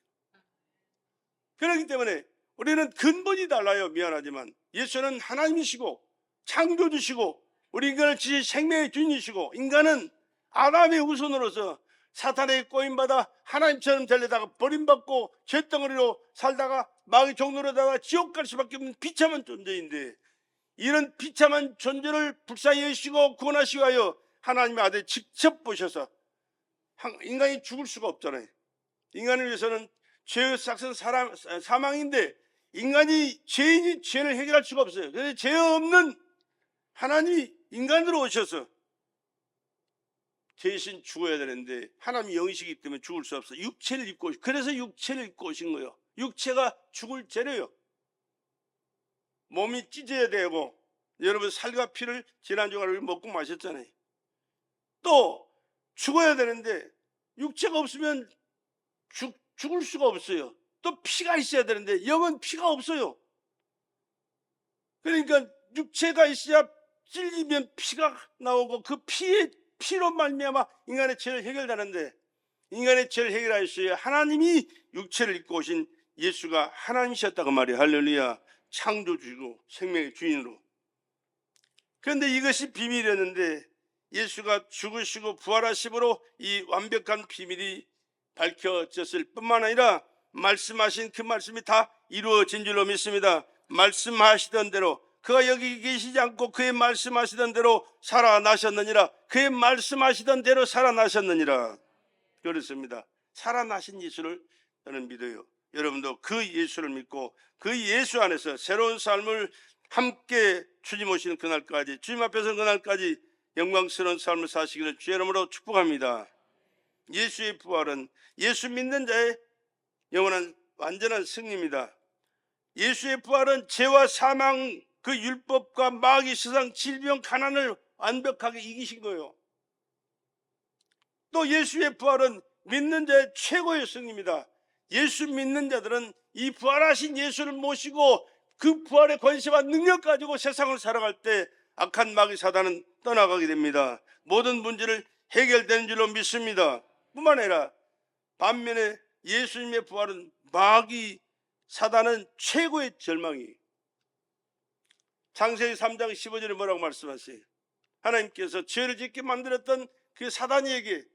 그렇기 때문에 우리는 근본이 달라요. 미안하지만 예수는 하나님이시고 창조주시고 우리 인간을 지신 생명의 주인이시고 인간은 아담의 후손으로서 사탄에게 꼬임받아 하나님처럼 되려다가 버림받고 쇳덩어리로 살다가 마귀 종로로다가 지옥 갈 수밖에 없는 비참한 존재인데 이런 비참한 존재를 불쌍히 여기시고 구원하시기 위하여 하나님의 아들 직접 보셔서 인간이 죽을 수가 없잖아요. 인간을 위해서는 죄의 삭은 사망인데 인간이 죄인이 죄를 해결할 수가 없어요. 그래서 죄 없는 하나님이 인간으로 오셔서 대신 죽어야 되는데 하나님이 영이시기 때문에 죽을 수 없어요. 육체를 입고 그래서 육체를 입고 오신 거예요. 육체가 죽을 재료예요. 몸이 찢어야 되고 여러분 살과 피를 지난주에 먹고 마셨잖아요. 또 죽어야 되는데 육체가 없으면 죽을 수가 없어요. 또 피가 있어야 되는데 영은 피가 없어요. 그러니까 육체가 있어야 찔리면 피가 나오고 그 피로 말미암아 인간의 죄를 해결되는데 인간의 죄를 해결하셨어야 하나님이 육체를 입고 오신 예수가 하나님이셨다고 말이에요. 할렐루야. 창조주고 생명의 주인으로. 그런데 이것이 비밀이었는데 예수가 죽으시고 부활하심으로 이 완벽한 비밀이 밝혀졌을 뿐만 아니라 말씀하신 그 말씀이 다 이루어진 줄로 믿습니다. 말씀하시던 대로 그가 여기 계시지 않고 그의 말씀하시던 대로 살아나셨느니라. 그의 말씀하시던 대로 살아나셨느니라. 그렇습니다. 살아나신 예수를 저는 믿어요. 여러분도 그 예수를 믿고 그 예수 안에서 새로운 삶을 함께 주님 오시는 그날까지 주님 앞에서 그날까지 영광스러운 삶을 사시기를 주의 이름으로 축복합니다. 예수의 부활은 예수 믿는 자의 영원한 완전한 승리입니다. 예수의 부활은 죄와 사망 그 율법과 마귀 세상 질병 가난을 완벽하게 이기신 거예요. 또 예수의 부활은 믿는 자의 최고의 승리입니다. 예수 믿는 자들은 이 부활하신 예수를 모시고 그 부활의 권세와 능력 가지고 세상을 살아갈 때 악한 마귀 사단은 떠나가게 됩니다. 모든 문제를 해결되는 줄로 믿습니다. 뿐만 아니라 반면에 예수님의 부활은 마귀 사단은 최고의 절망이에요. 창세기 3장 15절에 뭐라고 말씀하세요? 하나님께서 죄를 짓게 만들었던 그 사단이에게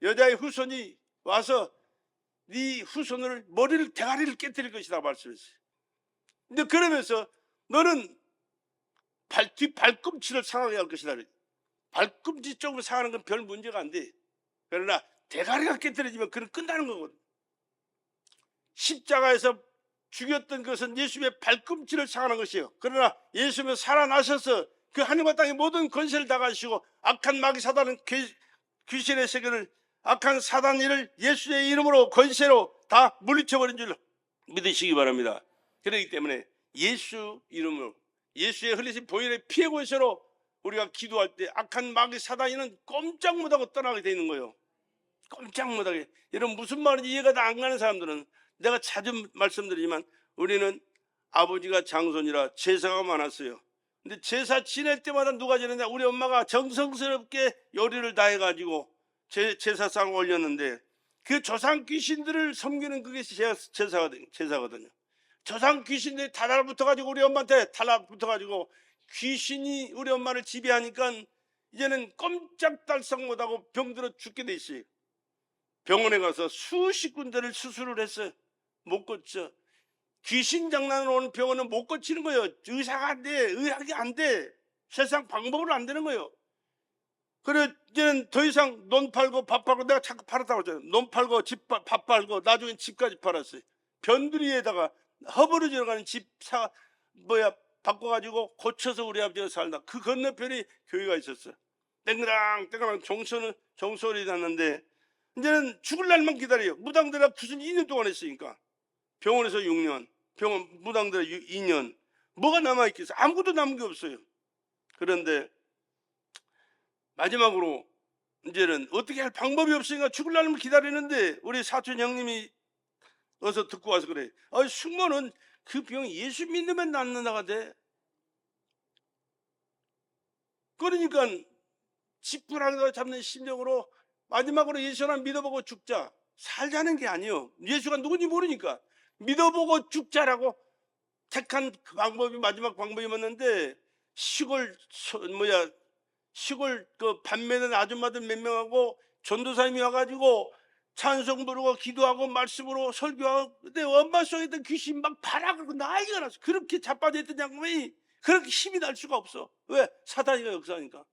여자의 후손이 와서 네 후손을 머리를 대가리를 깨뜨릴 것이다 말씀했어요. 근데 그러면서 너는 발꿈치를 상하게 할 것이다. 발꿈치 쪽으로 상하는 건 별 문제가 안 돼. 그러나 대가리가 깨뜨려지면 그건 끝나는 거거든. 십자가에서 죽였던 것은 예수님의 발꿈치를 상하는 것이에요. 그러나 예수님은 살아나셔서 그 하늘과 땅의 모든 권세를 다 가지시고 악한 마귀 사단은 귀신의 세계를 악한 사단 일을 예수의 이름으로 권세로 다 물리쳐버린 줄로 믿으시기 바랍니다. 그렇기 때문에 예수 이름으로 예수의 흘리신 보혈의 피의 권세로 우리가 기도할 때 악한 마귀 사단이는 꼼짝 못하고 떠나게 되어 있는 거예요. 꼼짝 못하게. 여러분 무슨 말인지 이해가 다 안 가는 사람들은 내가 자주 말씀드리지만 우리는 아버지가 장손이라 제사가 많았어요. 근데 제사 지낼 때마다 누가 지냈냐? 우리 엄마가 정성스럽게 요리를 다 해가지고 제사상을 올렸는데 그 조상 귀신들을 섬기는 그게 제사거든요. 조상 귀신들이 달라붙어가지고 우리 엄마한테 달라붙어가지고 귀신이 우리 엄마를 지배하니까 이제는 꼼짝달싹 못하고 병들어 죽게 돼 있어요. 병원에 가서 수십 군데를 수술을 했어요. 못 고쳐. 귀신 장난으로 오는 병원은 못 고치는 거예요. 의사가 안 돼. 의학이 안 돼. 세상 방법으로 안 되는 거예요. 그래 이제는 더 이상 논 팔고 밥 팔고 내가 자꾸 팔았다고 했잖아요. 논 팔고 밥 팔고 나중엔 집까지 팔았어요. 변두리에다가 허브르지어가는 집 바꿔가지고 고쳐서 우리 아버지가 살다. 그 건너편에 교회가 있었어요. 땡그랑 종소리 났는데 이제는 죽을 날만 기다려요. 무당들아 무슨 2년 동안 했으니까. 병원에서 6년, 무당들아 2년. 뭐가 남아있겠어요? 아무것도 남은 게 없어요. 그런데 마지막으로 이제는 어떻게 할 방법이 없으니까 죽을 날만 기다리는데 우리 사촌 형님이 어서 듣고 와서 그래. 승모는 그 병이 예수 믿으면 낫는다가 돼. 그러니까 지푸라기가 잡는 심정으로 마지막으로 예수 하나 믿어보고 죽자. 살자는 게 아니에요. 예수가 누군지 모르니까 믿어보고 죽자라고 택한 그 방법이 마지막 방법이었는데 시골 그 밤매는 아줌마들 몇 명하고 전도사님이 와가지고 찬송 부르고 기도하고 말씀으로 설교하고 근데 엄마 속에 있던 귀신 막 발악하고 난리가 났어. 그렇게 자빠져 있던 장면이 그렇게 힘이 날 수가 없어. 왜? 사단이가 역사니까.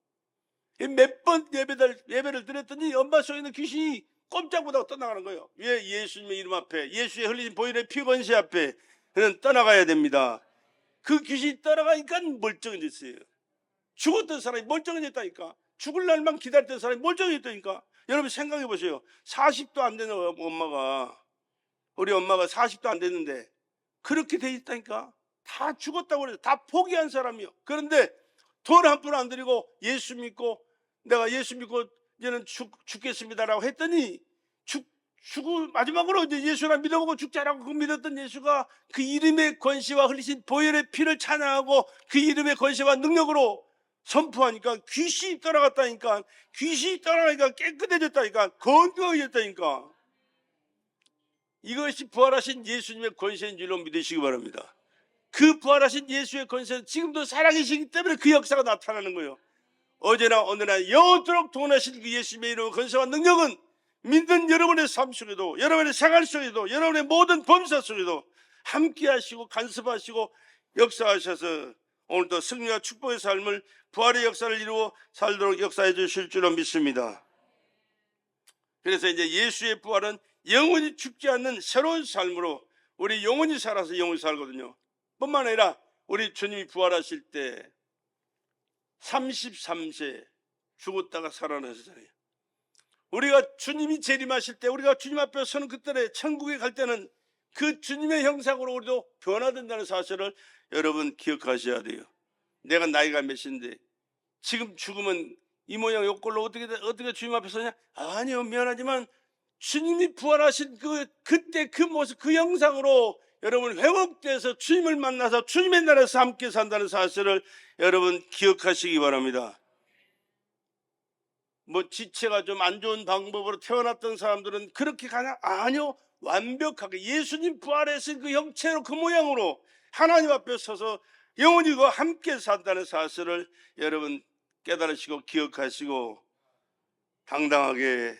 몇 번 예배를 드렸더니 엄마 속에 있는 귀신이 꼼짝 못하고 떠나가는 거예요. 왜? 예수님의 이름 앞에 예수의 흘리신 보혈의 피 권세 앞에 그는 떠나가야 됩니다. 그 귀신이 떠나가니까 멀쩡해졌어요. 죽었던 사람이 멀쩡해졌다니까. 죽을 날만 기다렸던 사람이 멀쩡해졌다니까. 여러분 생각해 보세요. 40도 안 되는 엄마가 우리 엄마가 40도 안 됐는데 그렇게 돼 있다니까. 다 죽었다고 그래요. 다 포기한 사람이요. 그런데 돈 한 푼 안 드리고 예수 믿고 내가 예수 믿고 이제는 죽겠습니다라고 했더니 마지막으로 이제 예수나 믿어보고 죽자라고 그 믿었던 예수가 그 이름의 권세와 흘리신 보혈의 피를 찬양하고 그 이름의 권세와 능력으로 선포하니까 귀신이 떠나갔다니까. 귀신이 떠나가니까 깨끗해졌다니까. 건강해졌다니까. 이것이 부활하신 예수님의 권세인 줄로 믿으시기 바랍니다. 그 부활하신 예수의 권세는 지금도 살아계시기 때문에 그 역사가 나타나는 거예요. 어제나 오늘나 영원토록 동원하신 그 예수님의 이름의 권세와 능력은 믿는 여러분의 삶 속에도 여러분의 생활 속에도 여러분의 모든 범사 속에도 함께 하시고 간섭하시고 역사하셔서 오늘도 승리와 축복의 삶을 부활의 역사를 이루어 살도록 역사해 주실 줄로 믿습니다. 그래서 이제 예수의 부활은 영원히 죽지 않는 새로운 삶으로 우리 영원히 살아서 영원히 살거든요. 뿐만 아니라 우리 주님이 부활하실 때 33세 죽었다가 살아나셨잖아요. 우리가 주님이 재림하실 때 우리가 주님 앞에 서는 그때에 천국에 갈 때는 그 주님의 형상으로 우리도 변화된다는 사실을 여러분 기억하셔야 돼요. 내가 나이가 몇인데 지금 죽으면 이 모양 요 꼴로 어떻게 주님 앞에 서냐? 아니요, 미안하지만 주님이 부활하신 그때 그 모습, 그 영상으로 여러분 회복돼서 주님을 만나서 주님의 나라에서 함께 산다는 사실을 여러분 기억하시기 바랍니다. 뭐 지체가 좀 안 좋은 방법으로 태어났던 사람들은 그렇게 가냐? 아니요. 완벽하게 예수님 부활하신 그 형체로, 그 모양으로 하나님 앞에 서서 영원히 그와 함께 산다는 사실을 여러분 깨달으시고 기억하시고 당당하게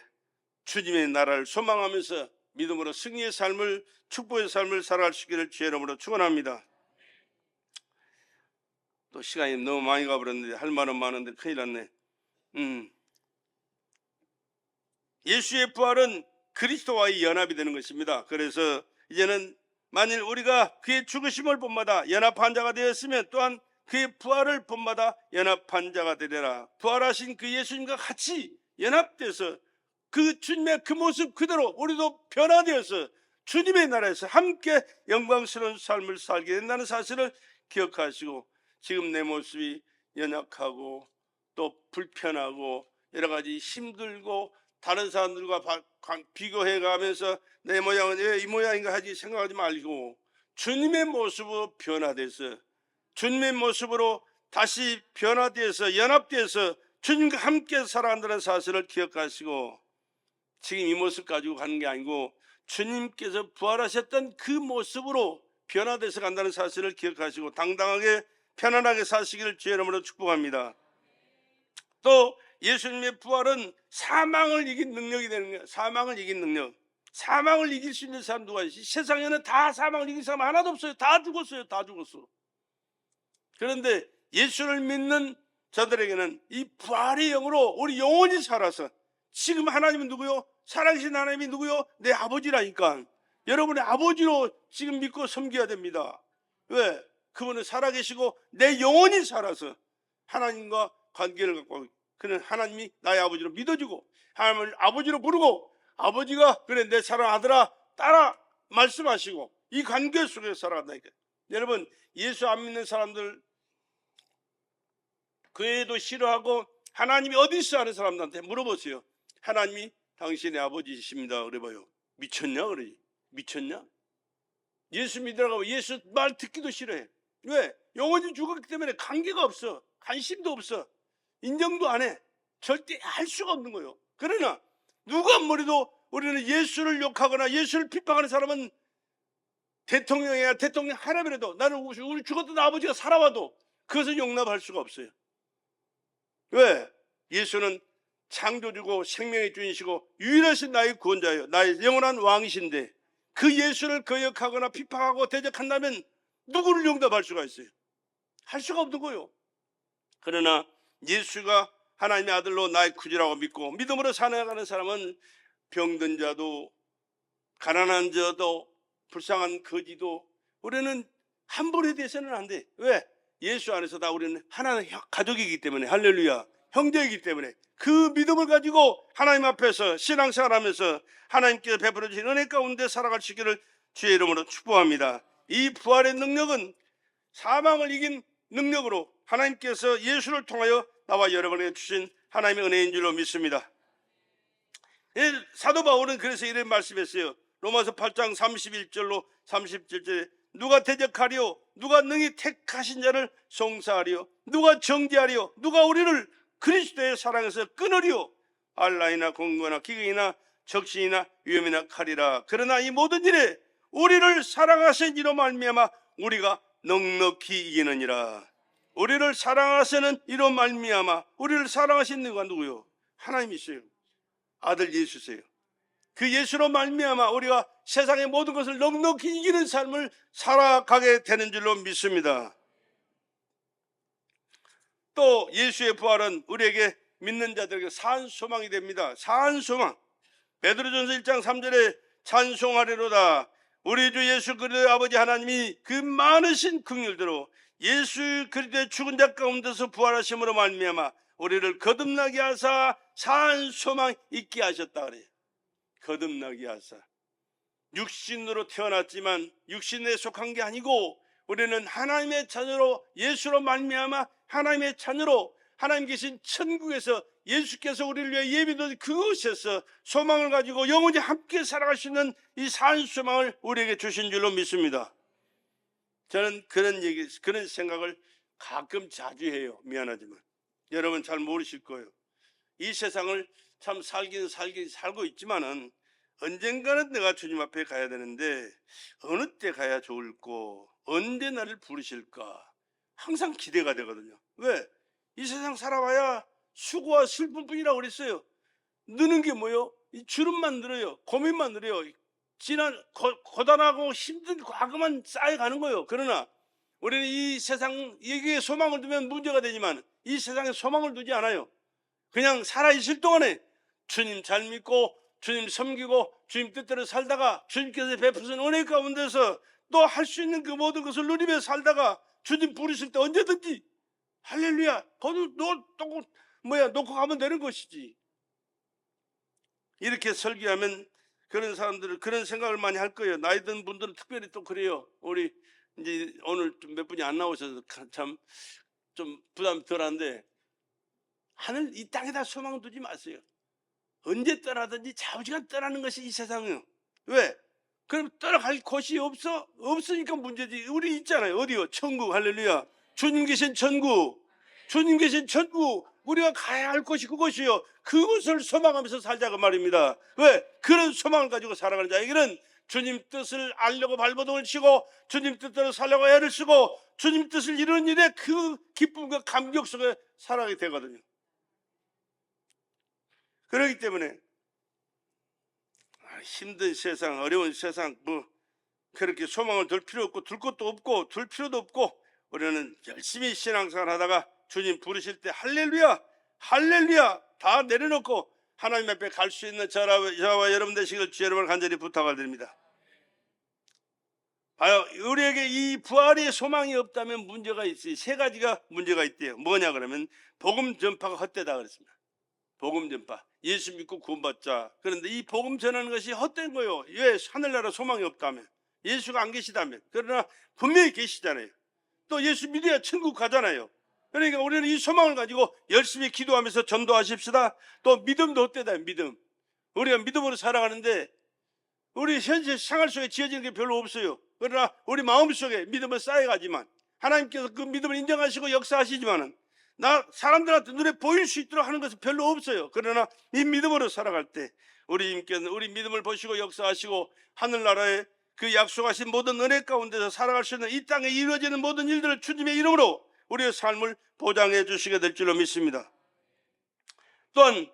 주님의 나라를 소망하면서 믿음으로 승리의 삶을, 축복의 삶을 살아가시기를 주의 이름으로 축원합니다. 또 시간이 너무 많이 가버렸는데 할 말은 많은데 큰일 났네. 예수의 부활은 그리스도와의 연합이 되는 것입니다. 그래서 이제는 만일 우리가 그의 죽으심을 본마다 연합한 자가 되었으면 또한 그의 부활을 본마다 연합한 자가 되리라. 부활하신 그 예수님과 같이 연합돼서 그 주님의 그 모습 그대로 우리도 변화되어서 주님의 나라에서 함께 영광스러운 삶을 살게 된다는 사실을 기억하시고, 지금 내 모습이 연약하고 또 불편하고 여러 가지 힘들고 다른 사람들과 비교해 가면서 내 모양은 왜 이 모양인가 하지 생각하지 말고 주님의 모습으로 변화돼서 주님의 모습으로 다시 변화돼서 연합돼서 주님과 함께 살아간다는 사실을 기억하시고, 지금 이 모습 가지고 가는 게 아니고 주님께서 부활하셨던 그 모습으로 변화돼서 간다는 사실을 기억하시고 당당하게 편안하게 사시기를 주의 이름으로 축복합니다. 또 예수님의 부활은 사망을 이긴 능력이 되는 거예요. 사망을 이긴 능력. 사망을 이길 수 있는 사람 누가 있어요? 세상에는 다 사망을 이긴 사람 하나도 없어요. 다 죽었어요. 다 죽었어. 그런데 예수를 믿는 저들에게는 이 부활의 영으로 우리 영원히 살아서, 지금 하나님은 누구요? 살아계신 하나님이 누구요? 내 아버지라니까. 여러분의 아버지로 지금 믿고 섬겨야 됩니다. 왜? 그분은 살아계시고 내 영혼이 살아서 하나님과 관계를 갖고, 그는 하나님이 나의 아버지로 믿어주고 하나님을 아버지로 부르고 아버지가 그래 내 사랑 아들아 따라 말씀하시고 이 관계 속에서 살아간다니까. 여러분, 예수 안 믿는 사람들 교회도 싫어하고 하나님이 어디 있어 하는 사람들한테 물어보세요. 하나님이 당신의 아버지이십니다. 그래 봐요. 미쳤냐? 그래. 미쳤냐? 예수 믿으라고 예수 말 듣기도 싫어해. 왜? 영원히 죽었기 때문에 관계가 없어. 관심도 없어. 인정도 안 해. 절대 할 수가 없는 거예요. 그러나 누가 뭐래도 우리는 예수를 욕하거나 예수를 핍박하는 사람은 대통령이야 대통령 하라면도 나는 우리 죽었던 아버지가 살아와도 그것을 용납할 수가 없어요. 왜? 예수는 창조주고 생명의 주인이시고 유일하신 나의 구원자예요. 나의 영원한 왕이신데 그 예수를 거역하거나 핍박하고 대적한다면 누구를 용납할 수가 있어요? 할 수가 없는 거예요. 그러나 예수가 하나님의 아들로 나의 구주라고 믿고 믿음으로 살아가는 사람은 병든 자도 가난한 자도 불쌍한 거지도 우리는 함부로 대해서는 안 돼. 왜? 예수 안에서 다 우리는 하나의 가족이기 때문에, 할렐루야, 형제이기 때문에 그 믿음을 가지고 하나님 앞에서 신앙생활하면서 하나님께서 베풀어 주신 은혜 가운데 살아가시기를 주의 이름으로 축복합니다. 이 부활의 능력은 사망을 이긴 능력으로 하나님께서 예수를 통하여 나와 여러분에게 주신 하나님의 은혜인 줄로 믿습니다. 사도 바울은 그래서 이런 말씀했어요. 로마서 8장 31절로 37절에 누가 대적하리요? 누가 능히 택하신 자를 송사하리요? 누가 정죄하리요? 누가 우리를 그리스도의 사랑에서 끊으리요? 알라이나 공고나 기근이나 적신이나 위험이나 칼이라. 그러나 이 모든 일에 우리를 사랑하신 이로 말미암아 우리가 넉넉히 이기느니라. 우리를 사랑하시는 이로 말미암아 우리를 사랑하신 누가 누구요? 하나님이세요. 아들 예수세요. 그 예수로 말미암아 우리가 세상의 모든 것을 넉넉히 이기는 삶을 살아가게 되는 줄로 믿습니다. 또 예수의 부활은 우리에게 믿는 자들에게 산 소망이 됩니다. 산 소망. 베드로전서 1장 3절에 찬송하리로다. 우리 주 예수 그리스도의 아버지 하나님이 그 많으신 긍휼대로 예수 그리스도의 죽은 자 가운데서 부활하심으로 말미암아 우리를 거듭나게 하사 산 소망 있게 하셨다 그래요. 거듭나게 하사. 육신으로 태어났지만 육신에 속한 게 아니고 우리는 하나님의 자녀로 예수로 말미암아 하나님의 자녀로 하나님 계신 천국에서 예수께서 우리를 위해 예비된 그곳에서 소망을 가지고 영원히 함께 살아갈 수 있는 이 산 소망을 우리에게 주신 줄로 믿습니다. 저는 그런 생각을 가끔 자주 해요. 미안하지만 여러분 잘 모르실 거예요. 이 세상을 참 살고 있지만은 언젠가는 내가 주님 앞에 가야 되는데 어느 때 가야 좋을까? 언제 나를 부르실까? 항상 기대가 되거든요. 왜? 이 세상 살아봐야 수고와 슬픔뿐이라고 그랬어요. 느는 게 뭐요? 이 주름만 늘어요. 고민만 늘어요. 고단하고 힘든 과거만 쌓여가는 거예요. 그러나 우리는 이 세상 여기에 소망을 두면 문제가 되지만 이 세상에 소망을 두지 않아요. 그냥 살아있을 동안에 주님 잘 믿고 주님 섬기고 주님 뜻대로 살다가 주님께서 베푸신 은혜 가운데서 또 할 수 있는 그 모든 것을 누리며 살다가 주님 부르실 때 언제든지 할렐루야 놓고 가면 되는 것이지. 이렇게 설교하면 그런 사람들은 그런 생각을 많이 할 거예요. 나이 든 분들은 특별히 또 그래요. 우리 이제 오늘 몇 분이 안 나오셔서 참 좀 부담 덜한데 하늘 이 땅에다 소망 두지 마세요. 언제 떠나든지 좌우지간 떠나는 것이 이 세상이요. 왜? 그럼 떠나갈 곳이 없으니까 문제지. 우리 있잖아요. 어디요? 천국. 할렐루야. 주님 계신 천국. 주님 계신 천국. 우리가 가야 할 곳이 그곳이요. 그곳을 소망하면서 살자고 말입니다. 왜? 그런 소망을 가지고 살아가는 자에게는 주님 뜻을 알려고 발버둥을 치고 주님 뜻대로 살려고 애를 쓰고 주님 뜻을 이루는 일에 그 기쁨과 감격 속에 살아가게 되거든요. 그렇기 때문에 힘든 세상, 어려운 세상 그렇게 소망을 둘 필요 없고 둘 것도 없고 둘 필요도 없고 우리는 열심히 신앙생활 하다가 주님 부르실 때 할렐루야 할렐루야 다 내려놓고 하나님 앞에 갈 수 있는 저와 여러분 되시길 주 여러분을 간절히 부탁을 드립니다. 봐요, 우리에게 이 부활의 소망이 없다면 문제가 있어요. 세 가지가 문제가 있대요. 뭐냐 그러면 복음 전파가 헛되다 그랬습니다. 복음 전파, 예수 믿고 구원받자. 그런데 이 복음 전하는 것이 헛된 거예요. 왜? 하늘나라 소망이 없다면, 예수가 안 계시다면. 그러나 분명히 계시잖아요. 또 예수 믿어야 천국 가잖아요. 그러니까 우리는 이 소망을 가지고 열심히 기도하면서 전도하십시다. 또 믿음도 헛되다. 믿음, 우리가 믿음으로 살아가는데 우리 현실 생활 속에 지어지는 게 별로 없어요. 그러나 우리 마음속에 믿음을 쌓여가지만 하나님께서 그 믿음을 인정하시고 역사하시지만은 사람들한테 눈에 보일 수 있도록 하는 것은 별로 없어요. 그러나 이 믿음으로 살아갈 때 우리 주님께서는 우리 믿음을 보시고 역사하시고 하늘나라에 그 약속하신 모든 은혜 가운데서 살아갈 수 있는 이 땅에 이루어지는 모든 일들을 주님의 이름으로 우리의 삶을 보장해 주시게 될 줄로 믿습니다. 또한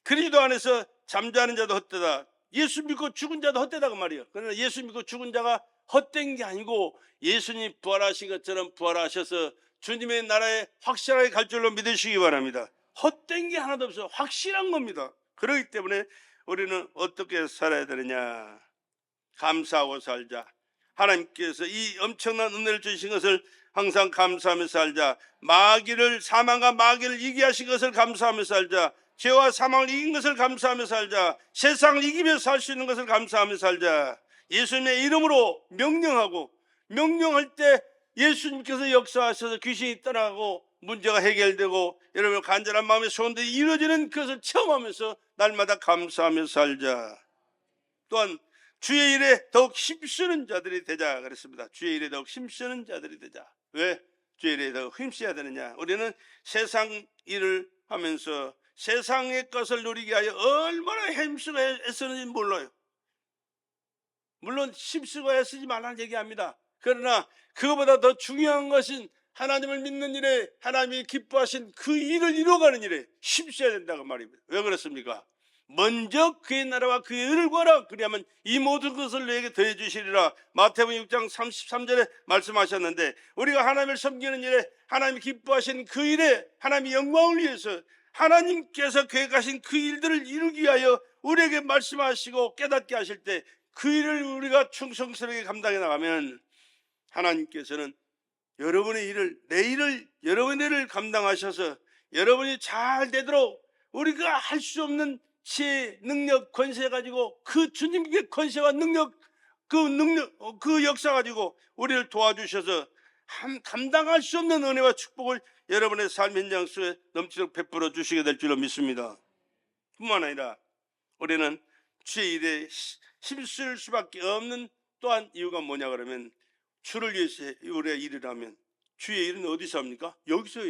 그리스도 안에서 잠자는 자도 헛되다. 예수 믿고 죽은 자도 헛되다고 말이에요. 그러나 예수 믿고 죽은 자가 헛된 게 아니고 예수님 부활하신 것처럼 부활하셔서 주님의 나라에 확실하게 갈 줄로 믿으시기 바랍니다. 헛된 게 하나도 없어요. 확실한 겁니다. 그렇기 때문에 우리는 어떻게 살아야 되느냐? 감사하고 살자. 하나님께서 이 엄청난 은혜를 주신 것을 항상 감사하며 살자. 사망과 마귀를 이기게 하신 것을 감사하며 살자. 죄와 사망을 이긴 것을 감사하며 살자. 세상을 이기며 살 수 있는 것을 감사하며 살자. 예수님의 이름으로 명령할 때 예수님께서 역사하셔서 귀신이 떠나고 문제가 해결되고 여러분 간절한 마음의 소원들이 이루어지는 그것을 체험하면서 날마다 감사하며 살자. 또한 주의 일에 더욱 힘쓰는 자들이 되자 그랬습니다. 주의 일에 더욱 힘쓰는 자들이 되자. 왜 주의 일에 더욱 힘써야 되느냐? 우리는 세상 일을 하면서 세상의 것을 누리게 하여 얼마나 힘쓰고 애쓰는지 몰라요. 물론 힘쓰고 애쓰지 말라는 얘기합니다. 그러나 그것보다 더 중요한 것은 하나님을 믿는 일에 하나님이 기뻐하신 그 일을 이루어가는 일에 힘써야 된다고 말입니다. 왜 그렇습니까? 먼저 그의 나라와 그의 의를 구하라. 그리하면 이 모든 것을 너에게 더해 주시리라. 마태복음 6장 33절에 말씀하셨는데 우리가 하나님을 섬기는 일에 하나님이 기뻐하신 그 일에 하나님의 영광을 위해서 하나님께서 계획하신 그 일들을 이루기 위하여 우리에게 말씀하시고 깨닫게 하실 때 그 일을 우리가 충성스럽게 감당해 나가면 하나님께서는 여러분의 일을, 여러분의 일을 감당하셔서 여러분이 잘 되도록 우리가 할 수 없는 지혜, 능력, 권세 가지고 그 주님의 권세와 능력, 그 역사 가지고 우리를 도와주셔서 감당할 수 없는 은혜와 축복을 여러분의 삶 현장 속에 넘치도록 베풀어 주시게 될 줄로 믿습니다. 뿐만 아니라 우리는 주의 일에 힘쓸 수밖에 없는 또한 이유가 뭐냐 그러면, 주를 위해서 우리가 일을 하면 주의 일은 어디서 합니까? 여기서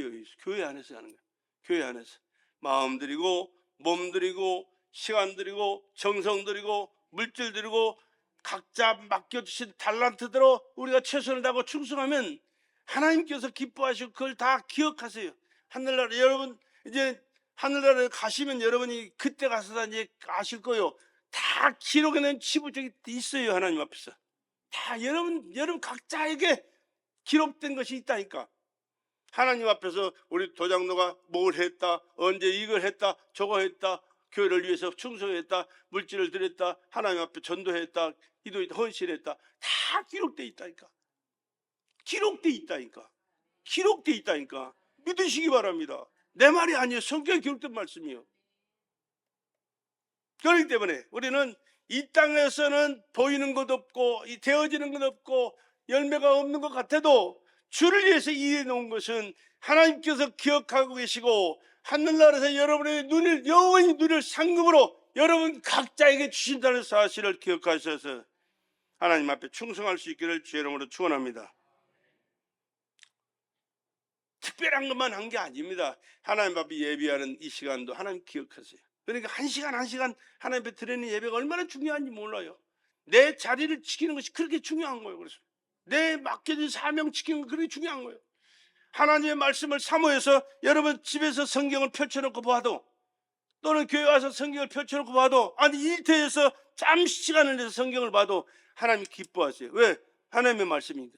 교회 안에서 하는 거예요. 교회 안에서 마음 들이고 몸 들이고 시간 들이고 정성 들이고 물질 들이고 각자 맡겨주신 달란트대로 우리가 최선을 다하고 충성하면 하나님께서 기뻐하시고 그걸 다 기억하세요. 하늘나라, 여러분 이제 하늘나라에 가시면 여러분이 그때 가서 다 이제 아실 거예요. 다 기록에는 치부적이 있어요. 하나님 앞에서 다 여러분 각자에게 기록된 것이 있다니까. 하나님 앞에서 우리 도장로가 뭘 했다, 언제 이걸 했다, 저거 했다, 교회를 위해서 충성했다, 물질을 드렸다, 하나님 앞에 전도했다, 기도했다, 헌신했다, 다 기록돼 있다니까. 기록돼 있다니까. 기록돼 있다니까. 믿으시기 바랍니다. 내 말이 아니에요. 성경에 기록된 말씀이에요. 그렇기 때문에 우리는 이 땅에서는 보이는 것 없고 되어지는 것 없고 열매가 없는 것 같아도 주를 위해서 일해 놓은 것은 하나님께서 기억하고 계시고 하늘나라에서 여러분의 눈을 영원히 눈을 상급으로 여러분 각자에게 주신다는 사실을 기억하셔서 하나님 앞에 충성할 수 있기를 주의 이름으로 축원합니다. 특별한 것만 한 게 아닙니다. 하나님 앞에 예배하는 이 시간도 하나님 기억하세요. 그러니까 한 시간 하나님 앞에 드리는 예배가 얼마나 중요한지 몰라요. 내 자리를 지키는 것이 그렇게 중요한 거예요. 그래서 내 맡겨진 사명 지키는 거 그렇게 중요한 거예요. 하나님의 말씀을 사모해서 여러분 집에서 성경을 펼쳐놓고 봐도, 또는 교회 와서 성경을 펼쳐놓고 봐도, 아니 일터에서 잠시 시간을 내서 성경을 봐도 하나님 기뻐하세요. 왜? 하나님의 말씀이니까.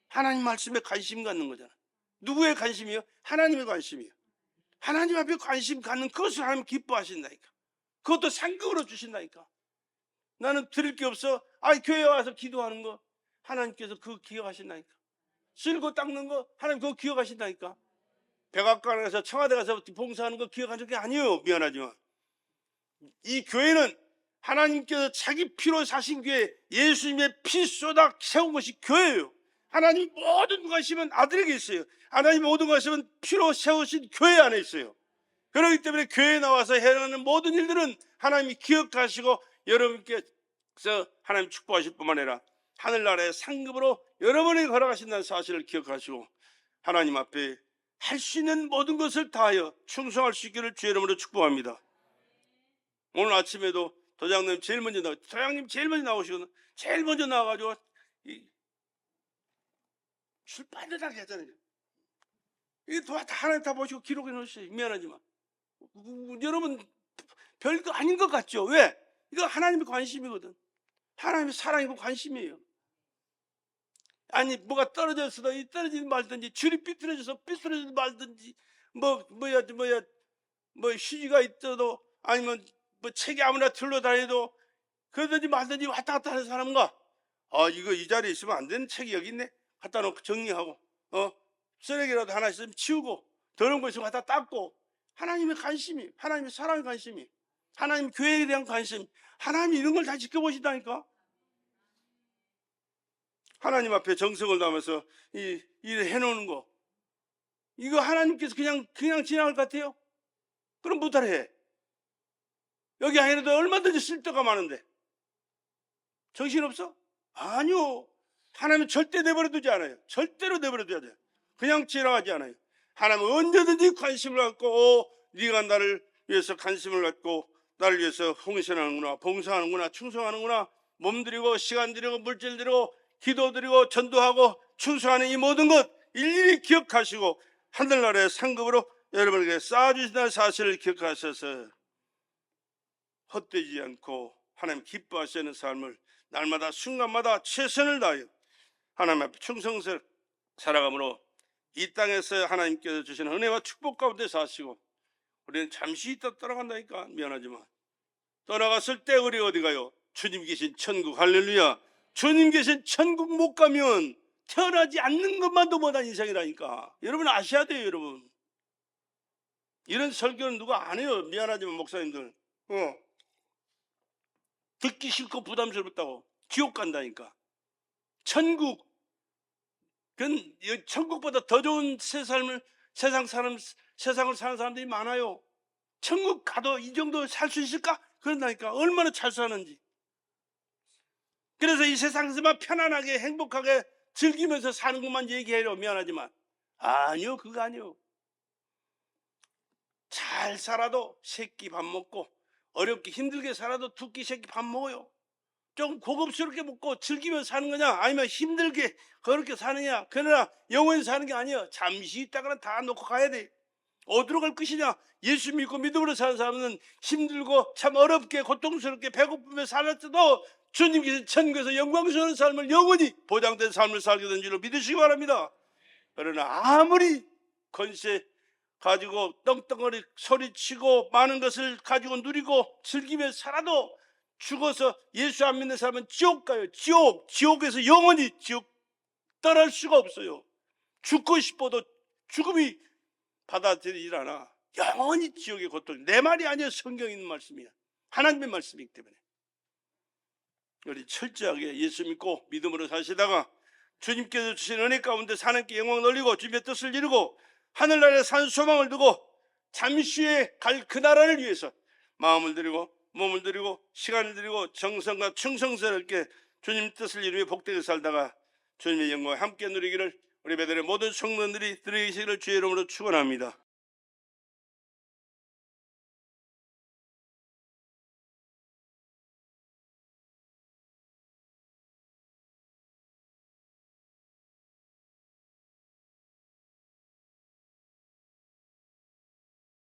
하나님 말씀에 관심 갖는 거잖아. 누구의 관심이요? 하나님의 관심이요. 하나님 앞에 관심 갖는 그것을 하나님 기뻐하신다니까. 그것도 상급으로 주신다니까. 나는 드릴 게 없어. 교회에 와서 기도하는 거 하나님께서 그거 기억하신다니까. 쓸고 닦는 거 하나님 그거 기억하신다니까. 백악관에 가서 청와대 가서 봉사하는 거 기억하는 게 아니에요. 미안하지만 이 교회는 하나님께서 자기 피로 사신 교회, 예수님의 피 쏟아 세운 것이 교회예요. 하나님 모든 관심은 아들에게 있어요. 하나님 모든 관심은 피로 세우신 교회 안에 있어요. 그렇기 때문에 교회에 나와서 해하는 모든 일들은 하나님이 기억하시고 여러분께서 하나님 축복하실 뿐만 아니라 하늘나라의 상급으로 여러분에게 허락하신다는 사실을 기억하시고 하나님 앞에 할 수 있는 모든 것을 다하여 충성할 수 있기를 주의 이름으로 축복합니다. 오늘 아침에도 도장님 제일 먼저 나오시거든. 제일 먼저 나와가지고 술 빠듯하게 하잖아요. 이게 다 하나님 다 보시고 기록해 놓으세요. 미안하지만 여러분 별거 아닌 것 같죠? 왜? 이거 하나님의 관심이거든. 하나님의 사랑이고 관심이에요. 아니 뭐가 떨어졌어도 이 떨어지든 말든지, 줄이 삐뚤어져서 삐뚤어지든 말든지, 뭐 휴지가 있어도 아니면 뭐 책이 아무나 틀러 다녀도 그러든지 말든지 왔다 갔다 하는 사람과 이거 이 자리에 있으면 안 되는 책이 여기 있네, 갖다 놓고 정리하고 쓰레기라도 하나 있으면 치우고 더러운 거 있으면 갖다 닦고, 하나님의 관심이, 하나님의 사랑의 관심이, 하나님 교회에 대한 관심, 하나님이 이런 걸 다 지켜보신다니까. 하나님 앞에 정성을 다하면서 이 일을 해놓는 거, 이거 하나님께서 그냥 지나갈 것 같아요? 그럼 못하래. 여기 안에도 얼마든지 쓸 데가 많은데 정신없어? 아니요. 하나님은 절대 내버려 두지 않아요. 절대로 내버려 두지 않아요. 그냥 지나가지 않아요. 하나님은 언제든지 관심을 갖고 네가 나를 위해서 관심을 갖고 나를 위해서 헌신하는구나, 봉사하는구나, 충성하는구나, 몸 들이고 시간 들이고 물질 들이고 기도 드리고 전도하고 충성하는 이 모든 것 일일이 기억하시고 하늘나라의 상급으로 여러분에게 쌓아주신다는 사실을 기억하셔서 헛되지 않고 하나님 기뻐하시는 삶을 날마다 순간마다 최선을 다하여 하나님 앞에 충성스레 살아감으로 이 땅에서 하나님께서 주시는 은혜와 축복 가운데 사시고, 우리는 잠시 있다 떠나간다니까. 미안하지만 떠나갔을 때 우리 어디 가요? 주님 계신 천국. 할렐루야. 주님 계신 천국 못 가면 태어나지 않는 것만도 못한 인생이라니까. 여러분 아셔야 돼요. 여러분 이런 설교는 누가 안 해요. 미안하지만 목사님들 듣기 싫고 부담스럽다고 지옥 간다니까. 천국 그건 천국보다 더 좋은 세상을 사는 사람들이 많아요. 천국 가도 이 정도 살 수 있을까? 그런다니까. 얼마나 잘 사는지. 그래서 이 세상에서만 편안하게 행복하게 즐기면서 사는 것만 얘기해요. 미안하지만 아니요, 그거 아니요. 잘 살아도 새끼 밥 먹고, 어렵게 힘들게 살아도 두 끼 새끼 밥 먹어요. 좀 고급스럽게 먹고 즐기면서 사는 거냐, 아니면 힘들게 그렇게 사느냐. 그러나 영원히 사는 게 아니에요. 잠시 있다가는 다 놓고 가야 돼. 어디로 갈 것이냐? 예수 믿고 믿음으로 사는 사람은 힘들고 참 어렵게 고통스럽게 배고프며 살았어도 주님께서 천국에서 영광스러운 삶을, 영원히 보장된 삶을 살게 된 줄로 믿으시기 바랍니다. 그러나 아무리 권세 가지고 떵떵거리 소리치고 많은 것을 가지고 누리고 즐기며 살아도 죽어서 예수 안 믿는 사람은 지옥 가요. 지옥에서 영원히 지옥 떠날 수가 없어요. 죽고 싶어도 죽음이 받아들이질 않아. 영원히 지옥의 고통. 내 말이 아니야. 성경에 있는 말씀이야. 하나님의 말씀이기 때문에 우리 철저하게 예수 믿고 믿음으로 사시다가 주님께서 주신 은혜 가운데 하나님께 영광을 올리고 주님의 뜻을 이루고 하늘나라에 사는 소망을 두고 잠시 후에 갈 그 나라를 위해서 마음을 드리고 몸을 드리고 시간을 드리고 정성과 충성스럽게 주님 뜻을 이루며 복되게 살다가 주님의 영광과 함께 누리기를 우리 배들의 모든 성도들이 누리시기를 주의 이름으로 축원합니다.